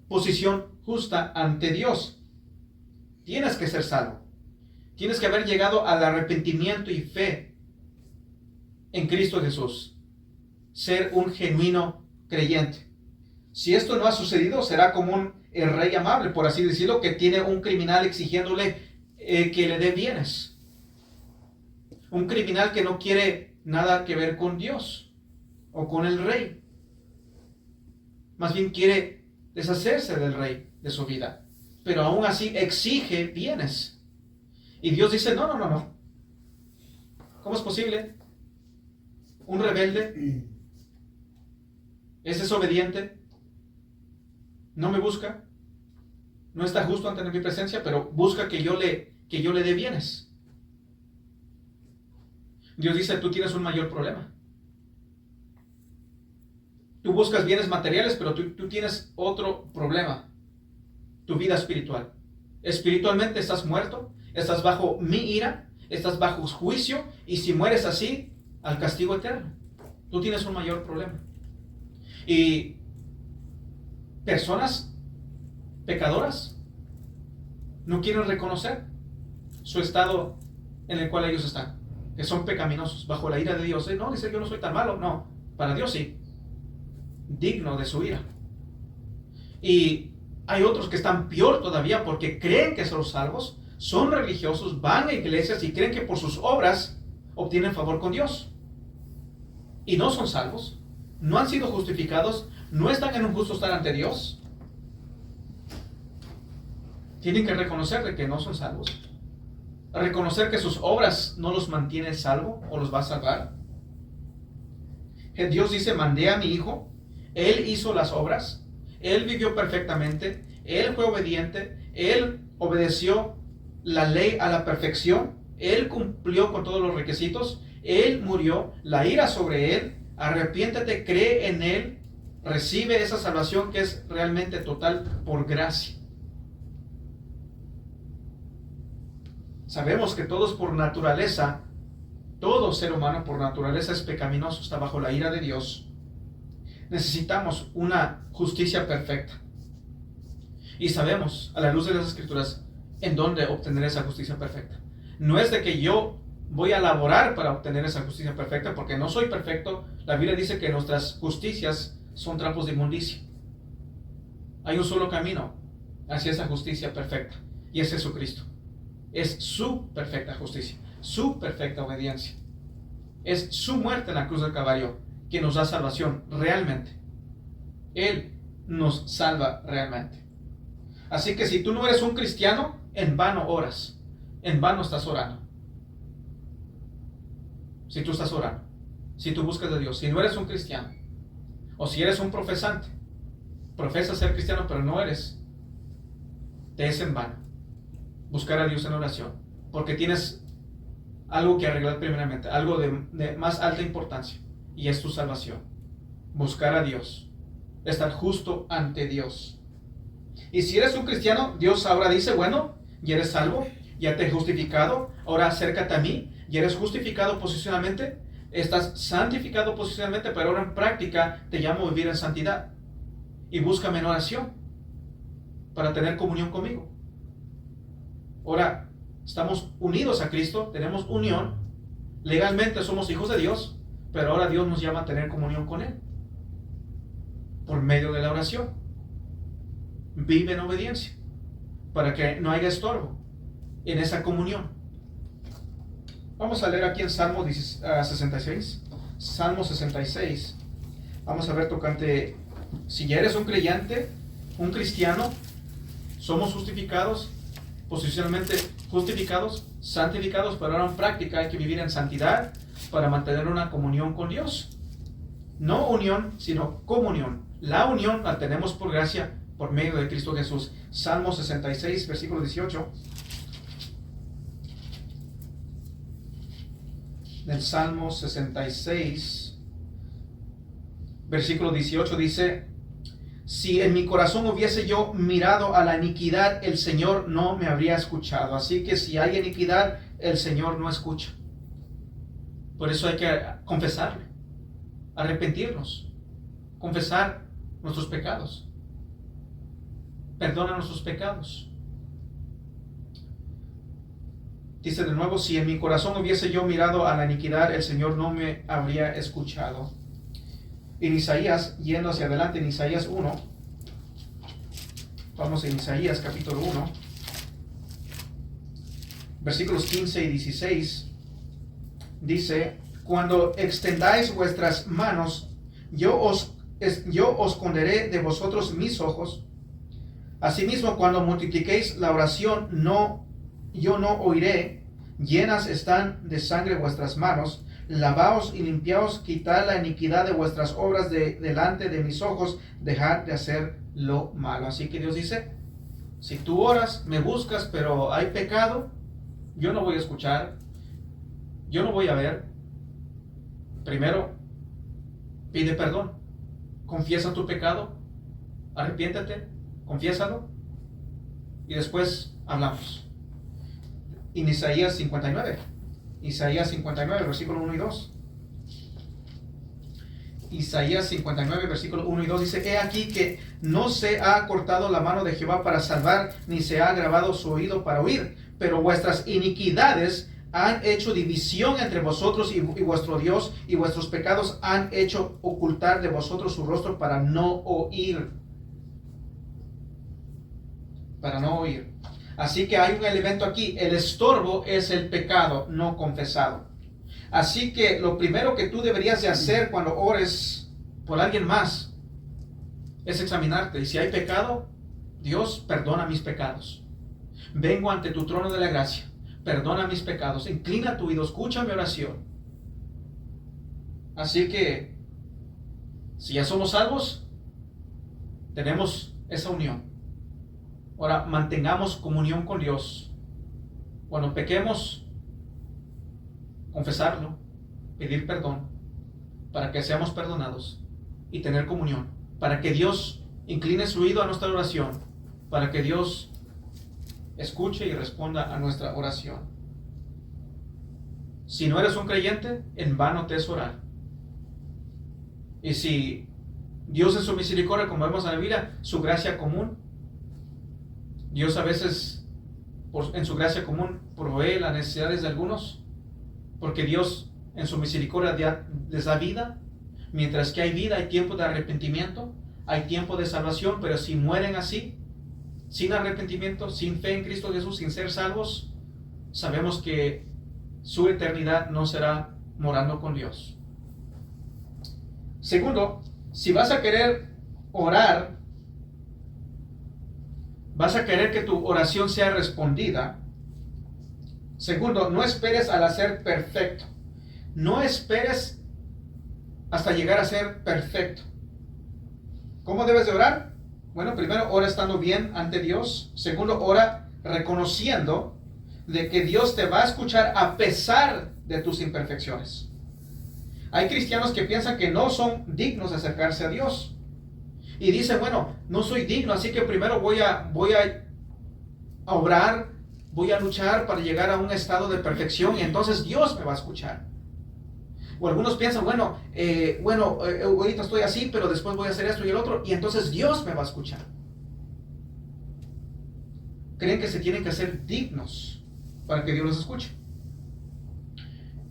[SPEAKER 1] posición justa ante Dios. Tienes que ser salvo. Tienes que haber llegado al arrepentimiento y fe en Cristo Jesús. Ser un genuino creyente. Si esto no ha sucedido, será como el rey amable, por así decirlo, que tiene un criminal exigiéndole que le dé bienes. Un criminal que no quiere nada que ver con Dios o con el rey. Más bien quiere deshacerse del rey de su vida. Pero aún así exige bienes. Y Dios dice, no. ¿Cómo es posible? Un rebelde es desobediente, no me busca, no está justo ante mi presencia, pero busca que yo le dé bienes. Dios dice, tú tienes un mayor problema. Tú buscas bienes materiales, pero tú tienes otro problema. Tu vida espiritual. Espiritualmente estás muerto, estás bajo mi ira, estás bajo juicio, y si mueres así, al castigo eterno. Tú tienes un mayor problema. Y personas pecadoras no quieren reconocer su estado en el cual ellos están, que son pecaminosos, bajo la ira de Dios. No, dice, yo no soy tan malo. No, para Dios sí, digno de su ira. Y hay otros que están peor todavía porque creen que son salvos, son religiosos, van a iglesias y creen que por sus obras obtienen favor con Dios. Y no son salvos, no han sido justificados, no están en un justo estar ante Dios. Tienen que reconocer de que no son salvos. Reconocer que sus obras no los mantienen salvo o los va a salvar. Dios dice, mandé a mi hijo, él hizo las obras, él vivió perfectamente, él fue obediente, él obedeció la ley a la perfección, él cumplió con todos los requisitos, él murió, la ira sobre él, arrepiéntete, cree en él, recibe esa salvación que es realmente total por gracia. Sabemos que todos por naturaleza, todo ser humano por naturaleza es pecaminoso, está bajo la ira de Dios. Necesitamos una justicia perfecta. Y sabemos, a la luz de las Escrituras, en dónde obtener esa justicia perfecta. No es de que yo voy a laborar para obtener esa justicia perfecta, porque no soy perfecto. La Biblia dice que nuestras justicias son trapos de inmundicia. Hay un solo camino hacia esa justicia perfecta, y es Jesucristo. Es su perfecta justicia, su perfecta obediencia. Es su muerte en la cruz del Calvario que nos da salvación realmente. Él nos salva realmente. Así que si tú no eres un cristiano, en vano oras, en vano estás orando. Si tú estás orando, si tú buscas de Dios, si no eres un cristiano, o si eres un profesante, profesas ser cristiano pero no eres, te es en vano buscar a Dios en oración, porque tienes algo que arreglar primeramente, algo de más alta importancia, y es tu salvación. Buscar a Dios, estar justo ante Dios. Y si eres un cristiano, Dios ahora dice, bueno, ya eres salvo, ya te he justificado, ahora acércate a mí, ya eres justificado posicionalmente, estás santificado posicionalmente, pero ahora en práctica te llamo a vivir en santidad. Y búscame en oración para tener comunión conmigo. Ahora, Estamos unidos a Cristo, tenemos unión. Legalmente somos hijos de Dios, pero ahora Dios nos llama a tener comunión con Él por medio de la oración. Vive en obediencia para que no haya estorbo en esa comunión. Vamos a leer aquí en Salmo 66. Salmo 66. Vamos a ver tocante, si ya eres un creyente, un cristiano, somos justificados, posicionalmente justificados, santificados, pero ahora en práctica hay que vivir en santidad para mantener una comunión con Dios. No unión, sino comunión. La unión la tenemos por gracia, por medio de Cristo Jesús. Salmo 66, versículo 18. Del Salmo 66, versículo 18 dice: si en mi corazón hubiese yo mirado a la iniquidad, el Señor no me habría escuchado. Así que si hay iniquidad, el Señor no escucha. Por eso hay que confesarle, arrepentirnos, confesar nuestros pecados. Perdona nuestros pecados. Dice de nuevo: si en mi corazón hubiese yo mirado a la iniquidad, el Señor no me habría escuchado. En Isaías, yendo hacia adelante, en Isaías 1, vamos en Isaías capítulo 1, versículos 15 y 16, dice: cuando extendáis vuestras manos, yo os esconderé de vosotros mis ojos. Asimismo, cuando multipliquéis la oración, yo no oiré. Llenas están de sangre vuestras manos. Lavaos y limpiaos, quitad la iniquidad de vuestras obras delante de mis ojos, dejad de hacer lo malo. Así que Dios dice: si tú oras, me buscas, pero hay pecado, yo no voy a escuchar, yo no voy a ver. Primero, pide perdón, confiesa tu pecado, arrepiéntete, confiésalo, y después hablamos. En Isaías 59, versículo 1 y 2. Isaías 59, versículo 1 y 2 dice: he aquí que no se ha cortado la mano de Jehová para salvar, ni se ha agravado su oído para oír, pero vuestras iniquidades han hecho división entre vosotros y vuestro Dios, y vuestros pecados han hecho ocultar de vosotros su rostro para no oír. Para no oír. Así que hay un elemento aquí: el estorbo es el pecado no confesado. Así que lo primero que tú deberías de hacer cuando ores por alguien más es examinarte. Y si hay pecado, Dios, perdona mis pecados. Vengo ante tu trono de la gracia. Perdona mis pecados. Inclina tu oído, escucha mi oración. Así que, si ya somos salvos, tenemos esa unión. Ahora, mantengamos comunión con Dios. Cuando pequemos, confesarlo, pedir perdón, para que seamos perdonados y tener comunión, para que Dios incline su oído a nuestra oración, para que Dios escuche y responda a nuestra oración. Si no eres un creyente, en vano te es orar. Y si Dios en su misericordia, como vemos en la Biblia, su gracia común, Dios a veces en su gracia común provee las necesidades de algunos, porque Dios en su misericordia les da vida. Mientras que hay vida, hay tiempo de arrepentimiento, hay tiempo de salvación, pero si mueren así, sin arrepentimiento, sin fe en Cristo Jesús, sin ser salvos, sabemos que su eternidad no será morando con Dios. Segundo, si vas a querer orar, vas a querer que tu oración sea respondida. Segundo, no esperes al ser perfecto. No esperes hasta llegar a ser perfecto. ¿Cómo debes de orar? Bueno, primero, ora estando bien ante Dios. Segundo, ora reconociendo de que Dios te va a escuchar a pesar de tus imperfecciones. Hay cristianos que piensan que no son dignos de acercarse a Dios. Y dicen: bueno, no soy digno, así que primero voy a orar, voy a luchar para llegar a un estado de perfección y entonces Dios me va a escuchar. O algunos piensan: ahorita estoy así, pero después voy a hacer esto y el otro, y entonces Dios me va a escuchar. Creen que se tienen que hacer dignos para que Dios los escuche.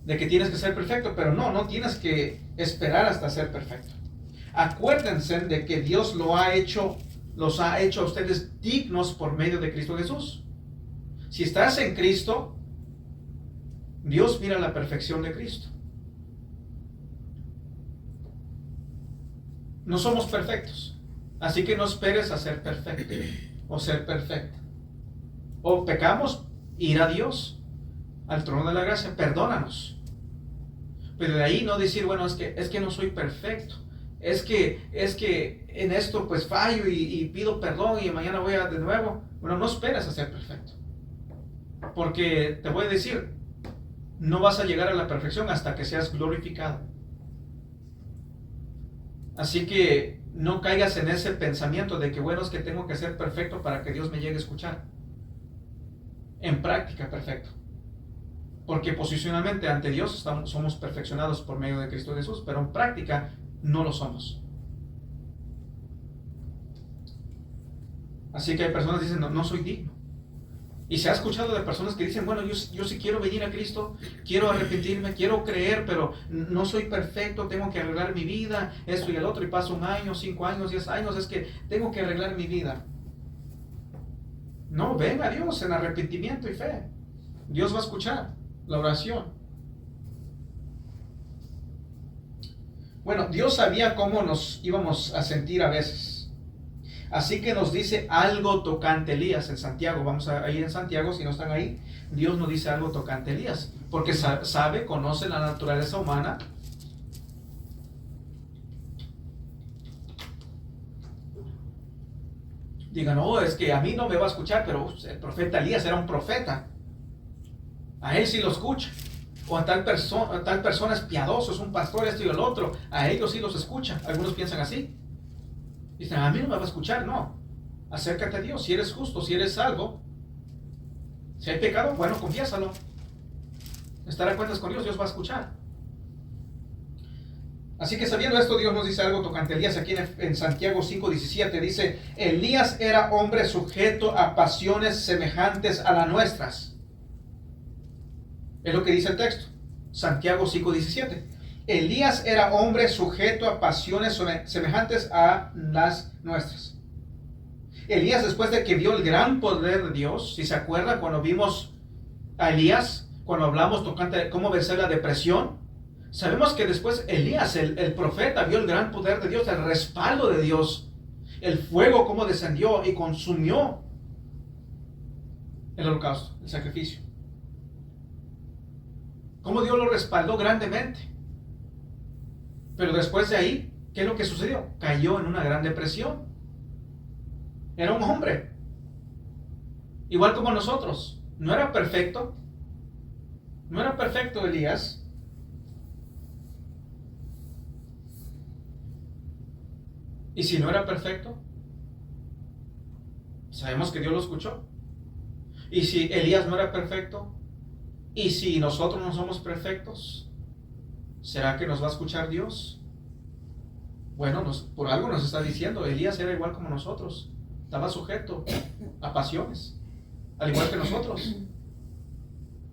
[SPEAKER 1] De que tienes que ser perfecto, pero no tienes que esperar hasta ser perfecto. Acuérdense de que Dios los ha hecho a ustedes dignos por medio de Cristo Jesús. Si estás en Cristo, Dios mira la perfección de Cristo. No somos perfectos, así que no esperes a ser perfecto o ser perfecta. O pecamos, ir a Dios, al trono de la gracia, perdónanos. Pero de ahí no decir, bueno, es que no soy perfecto. Es que en esto pues fallo y pido perdón y mañana voy a de nuevo. Bueno, no esperes a ser perfecto. Porque te voy a decir, no vas a llegar a la perfección hasta que seas glorificado. Así que no caigas en ese pensamiento de que bueno, es que tengo que ser perfecto para que Dios me llegue a escuchar. En práctica, perfecto. Porque posicionalmente ante Dios somos perfeccionados por medio de Cristo Jesús, pero en práctica no lo somos. Así que hay personas que dicen, no soy digno. Y se ha escuchado de personas que dicen, bueno, yo sí quiero venir a Cristo, quiero arrepentirme, quiero creer, pero no soy perfecto, tengo que arreglar mi vida, esto y el otro, y paso 1 año, 5 años, 10 años, es que tengo que arreglar mi vida. No, ven a Dios en arrepentimiento y fe. Dios va a escuchar la oración. Bueno, Dios sabía cómo nos íbamos a sentir a veces. Así que nos dice algo tocante Elías en Santiago. Vamos a ir en Santiago, si no están ahí. Dios nos dice algo tocante Elías. Porque sabe, conoce la naturaleza humana. Digan, no, es que a mí no me va a escuchar, pero el profeta Elías era un profeta. A él sí lo escucha. O a tal persona es piadoso, es un pastor, esto y el otro. A ellos sí los escucha. Algunos piensan así. Dicen, a mí no me va a escuchar. No. Acércate a Dios. Si eres justo, si eres salvo. Si hay pecado, bueno, confiésalo. Estar a cuentas con Dios, Dios va a escuchar. Así que sabiendo esto, Dios nos dice algo tocante Elías. Aquí en Santiago 5:17 dice, Elías era hombre sujeto a pasiones semejantes a las nuestras. Es lo que dice el texto. Santiago 5:17. Elías era hombre sujeto a pasiones semejantes a las nuestras. Elías, después de que vio el gran poder de Dios, si se acuerda cuando vimos a Elías, cuando hablamos tocante cómo vencer la depresión, sabemos que después Elías, el profeta, vio el gran poder de Dios, el respaldo de Dios, el fuego cómo descendió y consumió el holocausto, el sacrificio. Cómo Dios lo respaldó grandemente. Pero después de ahí, ¿qué es lo que sucedió? Cayó en una gran depresión. Era un hombre. Igual como nosotros. No era perfecto. No era perfecto Elías. Y si no era perfecto, sabemos que Dios lo escuchó. Y si Elías no era perfecto, y si nosotros no somos perfectos, ¿será que nos va a escuchar Dios? Bueno, por algo nos está diciendo, Elías era igual como nosotros, estaba sujeto a pasiones, al igual que nosotros.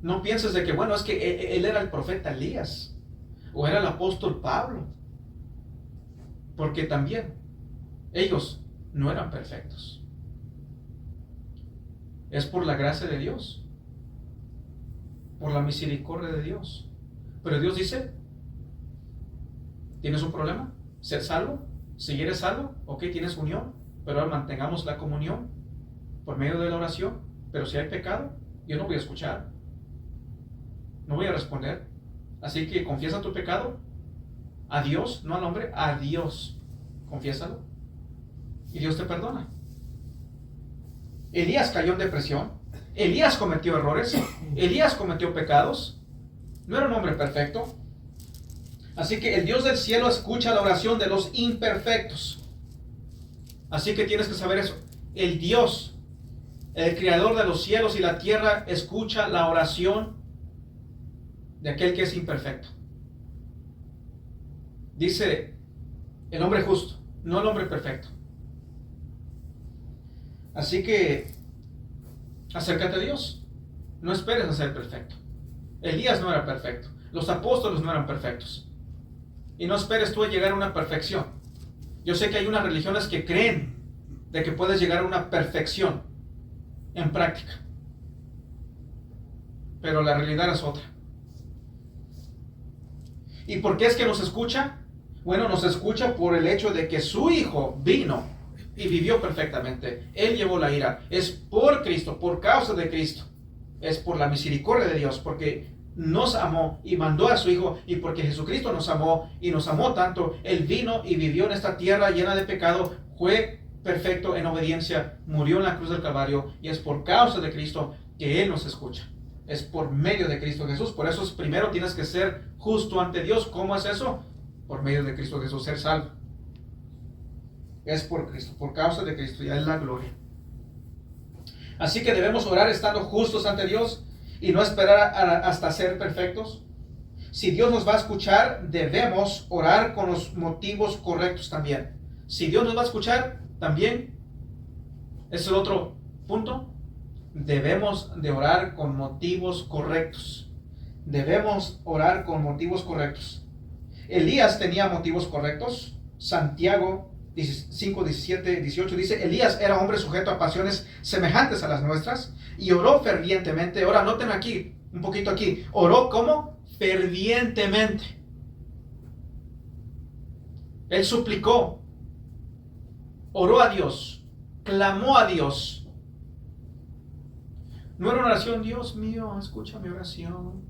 [SPEAKER 1] No pienses de que, bueno, es que él era el profeta Elías, o era el apóstol Pablo, porque también ellos no eran perfectos. Es por la gracia de Dios, por la misericordia de Dios. Pero Dios dice, ¿tienes un problema? ¿Ser salvo? Si eres salvo, ok, tienes unión, pero ahora mantengamos la comunión por medio de la oración. Pero si hay pecado, yo no voy a escuchar, no voy a responder. Así que confiesa tu pecado a Dios, no al hombre, a Dios. Confiésalo y Dios te perdona. Elías cayó en depresión. Elías cometió errores. Elías cometió pecados. No era un hombre perfecto. Así que el Dios del cielo escucha la oración de los imperfectos. Así que tienes que saber eso. El Dios, el creador de los cielos y la tierra, escucha la oración de aquel que es imperfecto. Dice el hombre justo, no el hombre perfecto. Así que acércate a Dios. No esperes a ser perfecto. Elías no era perfecto. Los apóstoles no eran perfectos. Y no esperes tú a llegar a una perfección. Yo sé que hay unas religiones que creen de que puedes llegar a una perfección en práctica. Pero la realidad es otra. ¿Y por qué es que nos escucha? Bueno, nos escucha por el hecho de que su Hijo vino y vivió perfectamente. Él llevó la ira. Es por Cristo, por causa de Cristo. Es por la misericordia de Dios, porque nos amó y mandó a su Hijo, y porque Jesucristo nos amó y nos amó tanto. Él vino y vivió en esta tierra llena de pecado, fue perfecto en obediencia, murió en la cruz del Calvario, y es por causa de Cristo que Él nos escucha. Es por medio de Cristo Jesús. Por eso primero tienes que ser justo ante Dios. ¿Cómo es eso? Por medio de Cristo Jesús, ser salvo. Es por Cristo, por causa de Cristo, ya es la gloria. Así que debemos orar estando justos ante Dios y no esperar hasta ser perfectos. Si Dios nos va a escuchar, debemos orar con los motivos correctos también. Si Dios nos va a escuchar, también, es el otro punto, debemos de orar con motivos correctos. Debemos orar con motivos correctos. Elías tenía motivos correctos. Santiago 5, 17, 18 dice: Elías era hombre sujeto a pasiones semejantes a las nuestras y oró fervientemente. Ahora noten aquí, un poquito aquí, oró como fervientemente. Él suplicó, oró a Dios, clamó a Dios. No era una oración: Dios mío, escucha mi oración,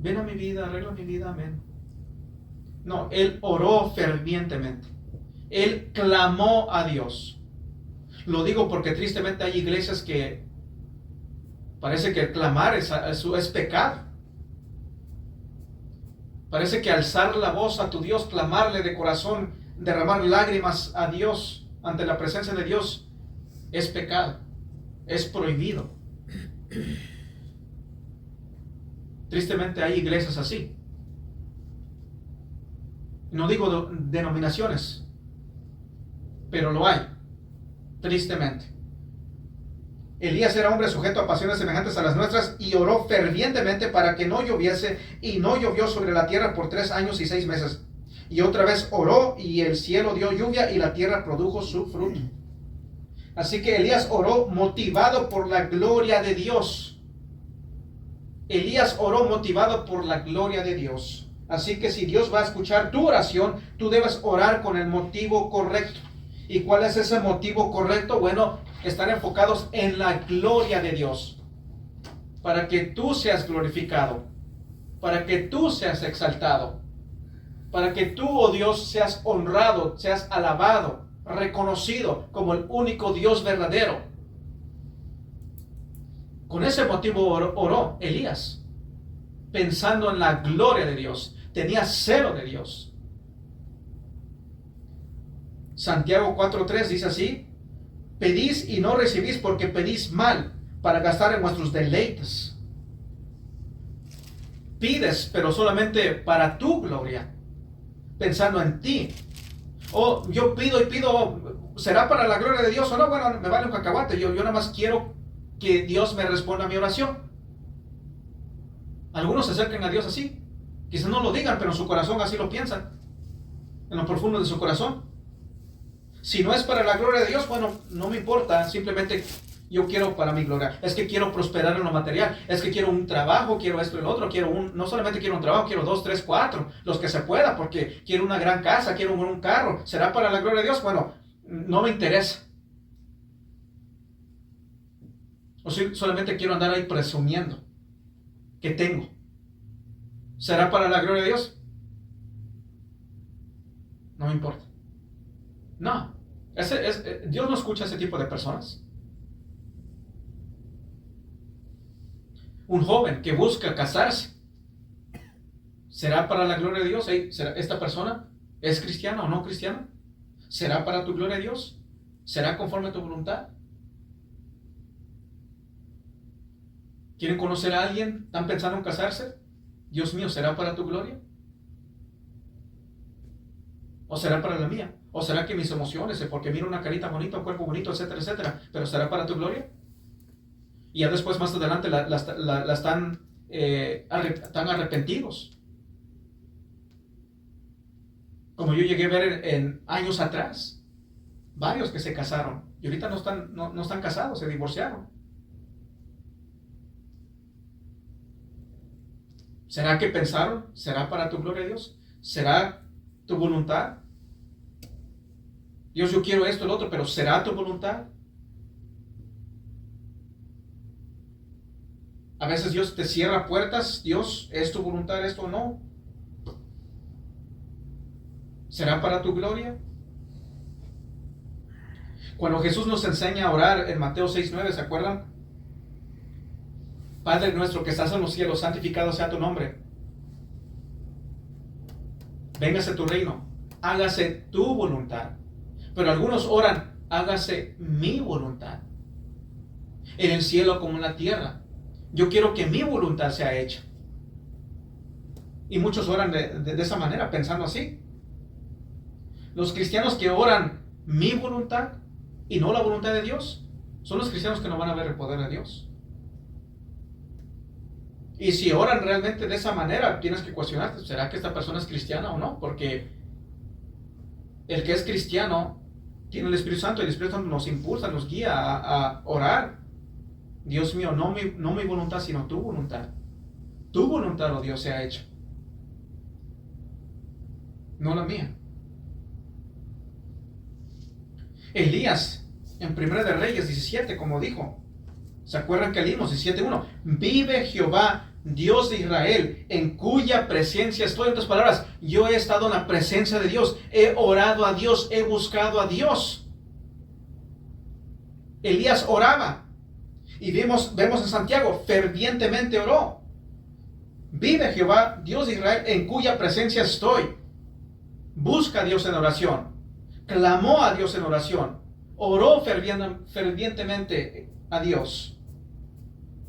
[SPEAKER 1] ven a mi vida, arregla mi vida, amén. No, él oró fervientemente. Él clamó a Dios. Lo digo porque tristemente hay iglesias que parece que clamar es pecado. Parece que alzar la voz a tu Dios, clamarle de corazón, derramar lágrimas a Dios ante la presencia de Dios es pecado, es prohibido. Tristemente hay iglesias así. No digo denominaciones, pero lo hay, tristemente. Elías era hombre sujeto a pasiones semejantes a las nuestras y oró fervientemente para que no lloviese, y no llovió sobre la tierra por 3 años y 6 meses. Y otra vez oró y el cielo dio lluvia y la tierra produjo su fruto. Así que Elías oró motivado por la gloria de Dios. Elías oró motivado por la gloria de Dios. Así que si Dios va a escuchar tu oración, tú debes orar con el motivo correcto. ¿Y cuál es ese motivo correcto? Bueno, estar enfocados en la gloria de Dios. Para que tú seas glorificado. Para que tú seas exaltado. Para que tú, oh Dios, seas honrado, seas alabado, reconocido como el único Dios verdadero. Con ese motivo oró Elías, pensando en la gloria de Dios. Tenía celo de Dios. Santiago 4:3 dice así: pedís y no recibís porque pedís mal, para gastar en vuestros deleites. Pides, pero solamente para tu gloria, pensando en ti. Oh, yo pido y pido, ¿será para la gloria de Dios o no? Bueno, me vale un cacahuate. Yo nada más quiero que Dios me responda a mi oración. Algunos se acercan a Dios así. Quizás no lo digan, pero en su corazón así lo piensan. En lo profundo de su corazón. Si no es para la gloria de Dios, bueno, no me importa. Simplemente yo quiero para mi gloria. Es que quiero prosperar en lo material. Es que quiero un trabajo, quiero esto y lo otro. No solamente quiero un trabajo, quiero 2, 3, 4. Los que se pueda, porque quiero una gran casa, quiero un carro. ¿Será para la gloria de Dios? Bueno, no me interesa. O si solamente quiero andar ahí presumiendo que tengo. ¿Será para la gloria de Dios? No me importa. No. Dios no escucha a ese tipo de personas. Un joven que busca casarse, ¿será para la gloria de Dios? ¿Será esta persona es cristiana o no cristiana? ¿Será para tu gloria de Dios? ¿Será conforme a tu voluntad? ¿Quieren conocer a alguien? ¿Están pensando en casarse? Dios mío, ¿será para tu gloria? ¿O será para la mía? ¿O será que mis emociones, porque miro una carita bonita, un cuerpo bonito, etcétera, etcétera, pero será para tu gloria? Y ya después, más adelante, están arrepentidos. Como yo llegué a ver en años atrás, varios que se casaron y ahorita no están casados, se divorciaron. ¿Será que pensaron? ¿Será para tu gloria, Dios? ¿Será tu voluntad? Dios, yo quiero esto, el otro, pero ¿será tu voluntad? A veces Dios te cierra puertas. Dios, ¿es tu voluntad esto o no? ¿Será para tu gloria? Cuando Jesús nos enseña a orar en Mateo 6:9, ¿se acuerdan? Padre nuestro que estás en los cielos, santificado sea tu nombre. Véngase tu reino, hágase tu voluntad. Pero algunos oran, hágase mi voluntad. En el cielo como en la tierra. Yo quiero que mi voluntad sea hecha. Y muchos oran de esa manera, pensando así. Los cristianos que oran mi voluntad y no la voluntad de Dios, son los cristianos que no van a ver el poder de Dios. Y si oran realmente de esa manera, tienes que cuestionarte, ¿será que esta persona es cristiana o no? Porque el que es cristiano tiene el Espíritu Santo, y el Espíritu Santo nos impulsa, nos guía a orar. Dios mío, no mi voluntad, sino tu voluntad. Tu voluntad, oh Dios, sea hecha. No la mía. Elías, en 1 de Reyes 17, como dijo, ¿se acuerdan que leímos 17:1? Vive Jehová, Dios de Israel, en cuya presencia estoy. En otras palabras, yo he estado en la presencia de Dios, he orado a Dios, he buscado a Dios. Elías oraba. Y vemos en Santiago, fervientemente oró. Vive Jehová, Dios de Israel, en cuya presencia estoy. Busca a Dios en oración. Clamó a Dios en oración. Oró fervientemente a Dios.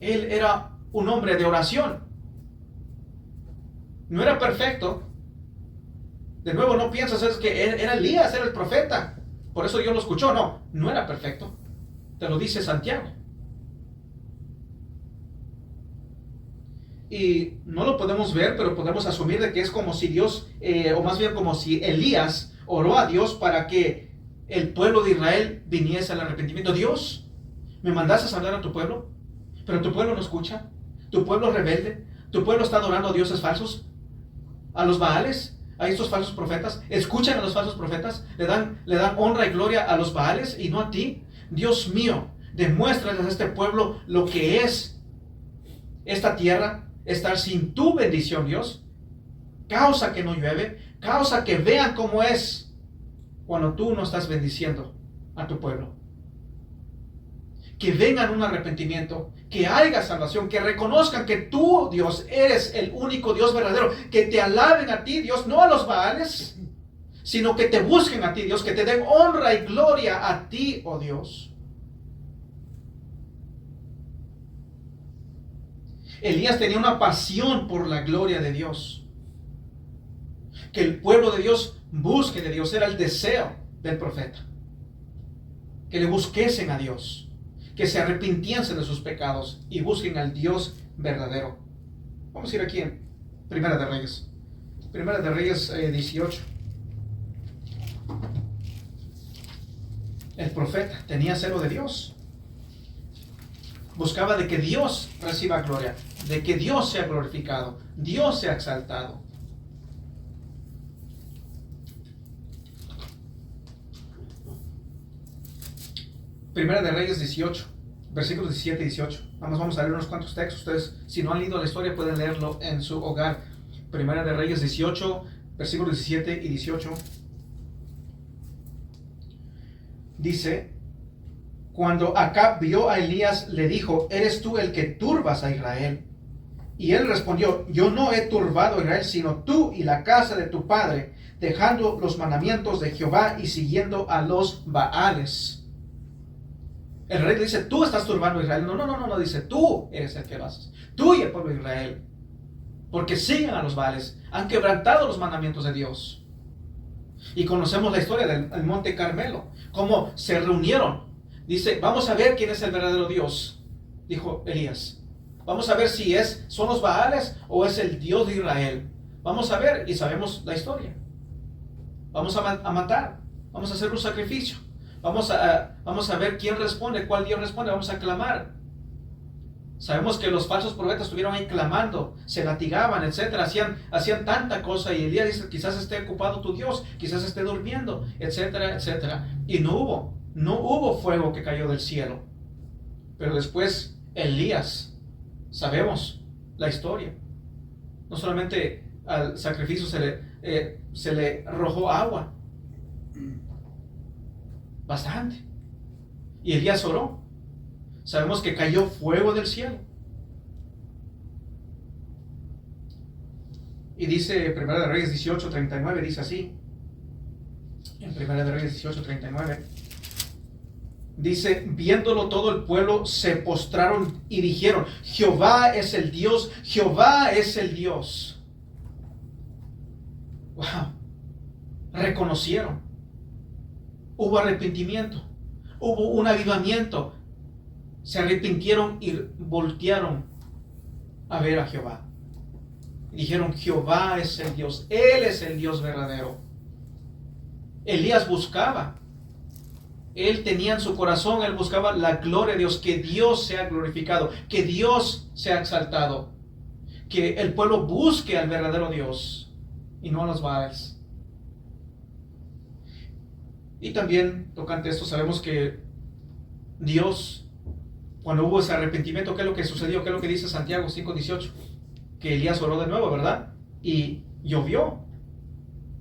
[SPEAKER 1] Él era un hombre de oración. No era perfecto. De nuevo, no piensas es que era Elías, era el profeta. Por eso Dios lo escuchó. No era perfecto. Te lo dice Santiago. Y no lo podemos ver, pero podemos asumir de que es como si Dios, o más bien como si Elías oró a Dios para que el pueblo de Israel viniese al arrepentimiento. Dios, me mandaste a hablar a tu pueblo, pero tu pueblo no escucha. Tu pueblo es rebelde. Tu pueblo está adorando a dioses falsos, a los Baales, a estos falsos profetas. Escuchan a los falsos profetas, le dan honra y gloria a los Baales y no a ti. Dios mío, demuéstrales a este pueblo lo que es esta tierra, estar sin tu bendición, Dios. Causa que no llueve, causa que vean cómo es cuando tú no estás bendiciendo a tu pueblo. Que vengan un arrepentimiento, que haya salvación, que reconozcan que tú, Dios, eres el único Dios verdadero, que te alaben a ti, Dios, no a los Baales, sino que te busquen a ti, Dios, que te den honra y gloria a ti, oh Dios. Elías tenía una pasión por la gloria de Dios. Que el pueblo de Dios busque de Dios, era el deseo del profeta. Que le busquesen a Dios, que se arrepintiesen de sus pecados y busquen al Dios verdadero. Vamos a ir aquí en Primera de Reyes. Primera de Reyes 18. El profeta tenía celo de Dios. Buscaba de que Dios reciba gloria, de que Dios sea glorificado, Dios sea exaltado. Primera de Reyes 18, versículos 17 y 18. Vamos a leer unos cuantos textos. Ustedes, si no han leído la historia, pueden leerlo en su hogar. Primera de Reyes 18, versículos 17 y 18. Dice: cuando Acab vio a Elías, le dijo: ¿eres tú el que turbas a Israel? Y él respondió: yo no he turbado a Israel, sino tú y la casa de tu padre, dejando los mandamientos de Jehová y siguiendo a los Baales. El rey le dice: tú estás turbando a Israel. No, dice: tú eres el que lo haces. Tú y el pueblo de Israel. Porque siguen a los Baales, han quebrantado los mandamientos de Dios. Y conocemos la historia del Monte Carmelo, cómo se reunieron. Dice: vamos a ver quién es el verdadero Dios. dijo Elías. Vamos a ver si son los Baales o es el Dios de Israel. Vamos a ver, y sabemos la historia. Vamos a matar, vamos a hacer un sacrificio. Vamos a ver quién responde, cuál Dios responde, vamos a clamar. Sabemos que los falsos profetas estuvieron ahí clamando, se latigaban, etcétera, hacían tanta cosa, y Elías dice, quizás esté ocupado tu Dios, quizás esté durmiendo, etcétera, etcétera. Y no hubo fuego que cayó del cielo. Pero después Elías, sabemos la historia. No solamente al sacrificio se le arrojó agua, bastante. Y Elías oró. Sabemos que cayó fuego del cielo. Y dice 1 de Reyes 18:39, dice así. En 1 de Reyes 18:39. Dice, viéndolo todo el pueblo se postraron y dijeron, Jehová es el Dios, Jehová es el Dios. Wow. Reconocieron. Hubo arrepentimiento. Hubo un avivamiento. Se arrepintieron y voltearon a ver a Jehová. Y dijeron, Jehová es el Dios. Él es el Dios verdadero. Elías buscaba. Él tenía en su corazón, él buscaba la gloria de Dios, que Dios sea glorificado, que Dios sea exaltado, que el pueblo busque al verdadero Dios y no a los Baales. Y también, tocante esto, sabemos que Dios, cuando hubo ese arrepentimiento, ¿qué es lo que sucedió? ¿Qué es lo que dice Santiago 5:18? Que Elías oró de nuevo, ¿verdad? Y llovió.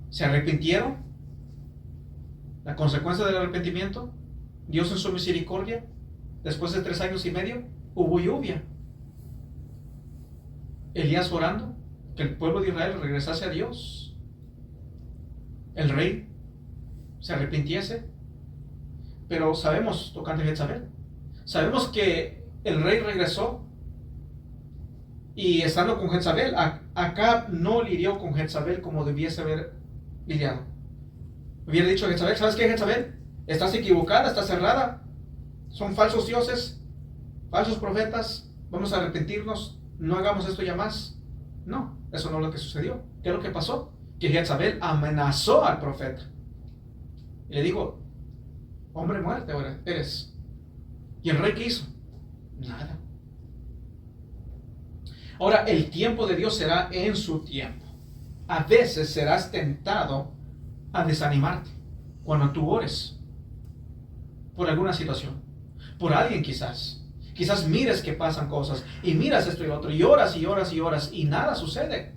[SPEAKER 1] Se arrepintieron. La consecuencia del arrepentimiento, Dios en su misericordia, después de 3 años y medio, hubo lluvia. Elías orando, que el pueblo de Israel regresase a Dios. El rey se arrepintiese. Pero sabemos, tocante a Jezabel, sabemos que el rey regresó y estando con Jezabel, Acab no lidió con Jezabel como debiese haber lidiado. Hubiera dicho a Jezabel, ¿sabes qué, Jezabel? Estás equivocada, estás cerrada. Son falsos dioses, falsos profetas. Vamos a arrepentirnos, no hagamos esto ya más. No, eso no es lo que sucedió. ¿Qué es lo que pasó? Que Jezabel amenazó al profeta. Y le dijo, hombre muerte ahora eres. ¿Y el rey qué hizo? Nada. Ahora, el tiempo de Dios será en su tiempo. A veces serás tentado a desanimarte cuando tú ores por alguna situación, por alguien quizás mires que pasan cosas y miras esto y lo otro y oras y oras y oras y nada sucede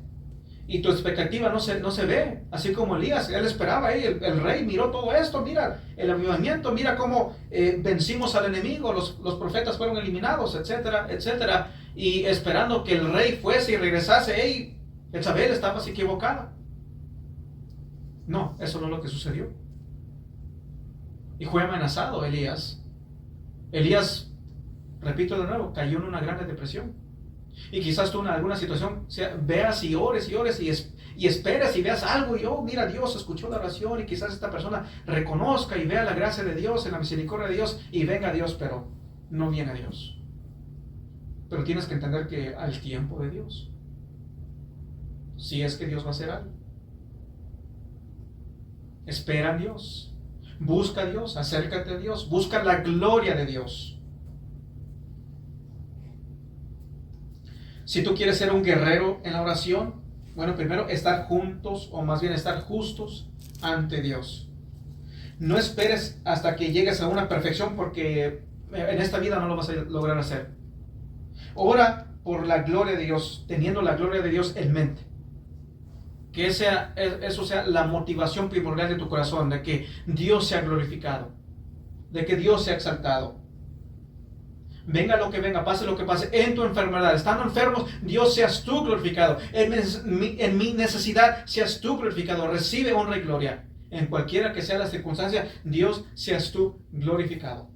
[SPEAKER 1] y tu expectativa no se ve, así como Elías. Él esperaba, el rey miró todo esto, mira el avivamiento, mira cómo vencimos al enemigo, los profetas fueron eliminados, etcétera, etcétera, y esperando que el rey fuese y regresase. Jezabel estaba equivocada. No, eso no es lo que sucedió. Y fue amenazado Elías. Elías, repito de nuevo, cayó en una gran depresión. Y quizás tú en alguna situación veas y ores y esperes y veas algo y mira, Dios escuchó la oración y quizás esta persona reconozca y vea la gracia de Dios, en la misericordia de Dios y venga a Dios, pero no viene a Dios. Pero tienes que entender que al tiempo de Dios, si es que Dios va a hacer algo, espera a Dios, busca a Dios, acércate a Dios, busca la gloria de Dios. Si tú quieres ser un guerrero en la oración, bueno, primero estar juntos, o más bien estar justos ante Dios. No esperes hasta que llegues a una perfección, porque en esta vida no lo vas a lograr hacer. Ora por la gloria de Dios, teniendo la gloria de Dios en mente. Que eso sea la motivación primordial de tu corazón, de que Dios sea glorificado, de que Dios sea exaltado. Venga lo que venga, pase lo que pase, en tu enfermedad, estando enfermos, Dios seas tú glorificado. En mi necesidad, seas tú glorificado. Recibe honra y gloria. En cualquiera que sea la circunstancia, Dios seas tú glorificado.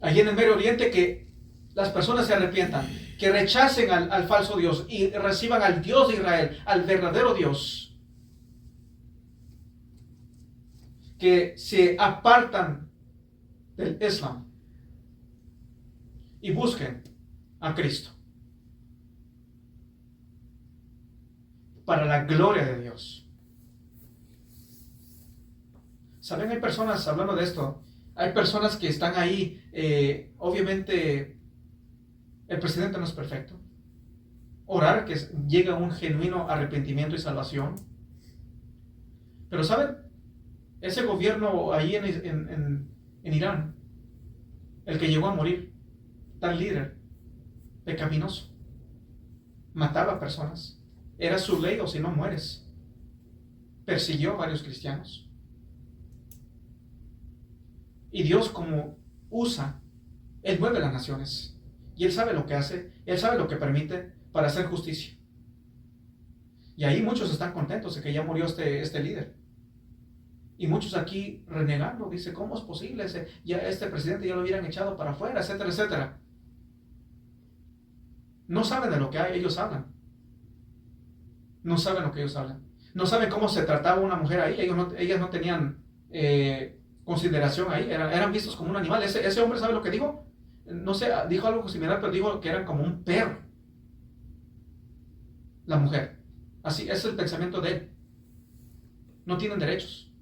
[SPEAKER 1] Allí en el Medio Oriente, que las personas se arrepientan, que rechacen al falso Dios y reciban al Dios de Israel, al verdadero Dios, que se apartan del Islam, y busquen a Cristo. Para la gloria de Dios. ¿Saben? Hay personas, hablando de esto, hay personas que están ahí, obviamente el presidente no es perfecto. Orar que llegue a un genuino arrepentimiento y salvación. Pero ¿saben? Ese gobierno ahí en Irán, el que llegó a morir, tal líder, pecaminoso, mataba personas. Era su ley o si no mueres. Persiguió a varios cristianos. Y Dios, como usa, Él mueve las naciones. Y Él sabe lo que hace, Él sabe lo que permite para hacer justicia. Y ahí muchos están contentos de que ya murió este líder. Y muchos aquí renegando, dice, ¿cómo es posible? Ya este presidente ya lo hubieran echado para afuera, etcétera, etcétera. No saben de lo que ellos hablan. No saben lo que ellos hablan. No saben cómo se trataba una mujer ahí. Ellas no tenían consideración ahí. Eran vistos como un animal. Ese hombre, ¿sabe lo que dijo? No sé, dijo algo similar, pero dijo que eran como un perro. La mujer. Así es el pensamiento de él. No tienen derechos.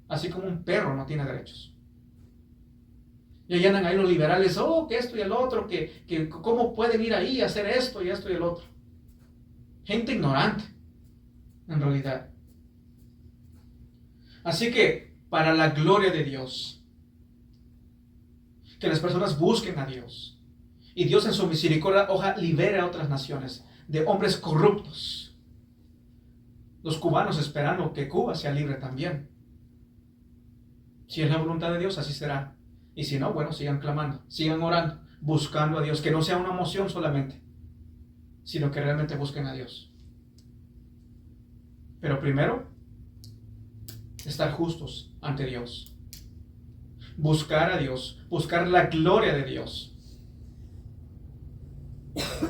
[SPEAKER 1] Así como un perro no tiene derechos. Y ahí andan ahí los liberales, que esto y el otro, que cómo pueden ir ahí a hacer esto y esto y el otro. Gente ignorante, en realidad. Así que, para la gloria de Dios, que las personas busquen a Dios. Y Dios en su misericordia, libere a otras naciones de hombres corruptos. Los cubanos esperando que Cuba sea libre también. Si es la voluntad de Dios, así será. Y si no, bueno, sigan clamando, sigan orando, buscando a Dios. Que no sea una emoción solamente, sino que realmente busquen a Dios. Pero primero, estar justos ante Dios. Buscar a Dios, buscar la gloria de Dios.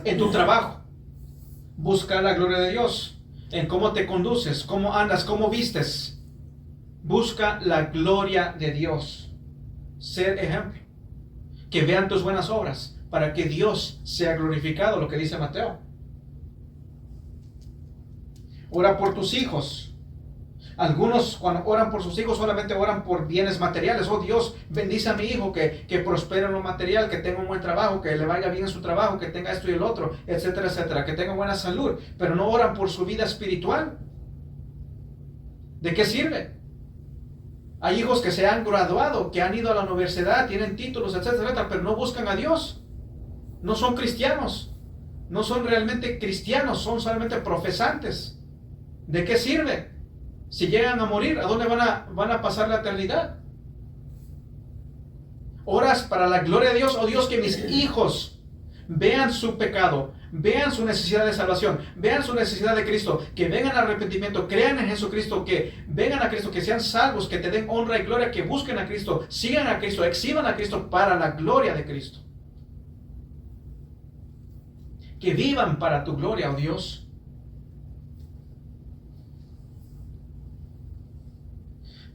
[SPEAKER 1] En tu trabajo, busca la gloria de Dios. En cómo te conduces, cómo andas, cómo vistes. Busca la gloria de Dios. Ser ejemplo. Que vean tus buenas obras para que Dios sea glorificado, lo que dice Mateo. Ora por tus hijos. Algunos cuando oran por sus hijos solamente oran por bienes materiales. Dios, bendice a mi hijo, que prospere en lo material, que tenga un buen trabajo, que le vaya bien en su trabajo, que tenga esto y el otro, etcétera, etcétera, que tenga buena salud. Pero no oran por su vida espiritual. ¿De qué sirve? Hay hijos que se han graduado, que han ido a la universidad, tienen títulos, etcétera, etcétera, pero no buscan a Dios. No son cristianos. No son realmente cristianos, son solamente profesantes. ¿De qué sirve? Si llegan a morir, ¿a dónde van a pasar la eternidad? Oras para la gloria de Dios. Oh Dios, que mis hijos vean su pecado, vean su necesidad de salvación, vean su necesidad de Cristo, que vengan al arrepentimiento, crean en Jesucristo, que vengan a Cristo, que sean salvos, que te den honra y gloria, que busquen a Cristo, sigan a Cristo, exhiban a Cristo para la gloria de Cristo. Que vivan para tu gloria, oh Dios.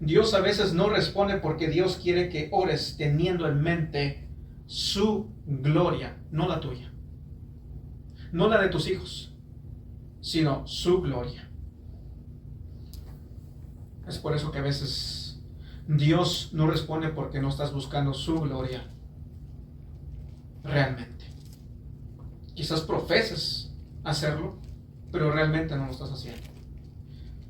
[SPEAKER 1] Dios a veces no responde porque Dios quiere que ores teniendo en mente su gloria, no la tuya. No la de tus hijos, sino su gloria. Es por eso que a veces Dios no responde porque no estás buscando su gloria realmente. Quizás profeses hacerlo, pero realmente no lo estás haciendo.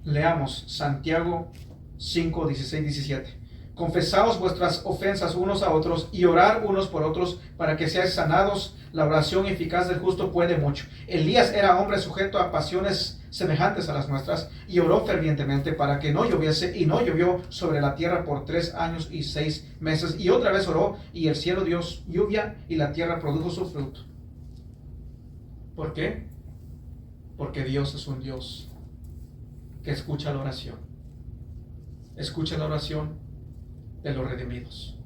[SPEAKER 1] Leamos Santiago 5, 16, 17. Confesaos vuestras ofensas unos a otros y orar unos por otros para que seáis sanados. La oración eficaz del justo puede mucho. Elías era hombre sujeto a pasiones semejantes a las nuestras y oró fervientemente para que no lloviese, y no llovió sobre la tierra por 3 años y 6 meses. Y otra vez oró y el cielo dio lluvia y la tierra produjo su fruto. ¿Por qué? Porque Dios es un Dios que escucha la oración. Escucha la oración de los redimidos.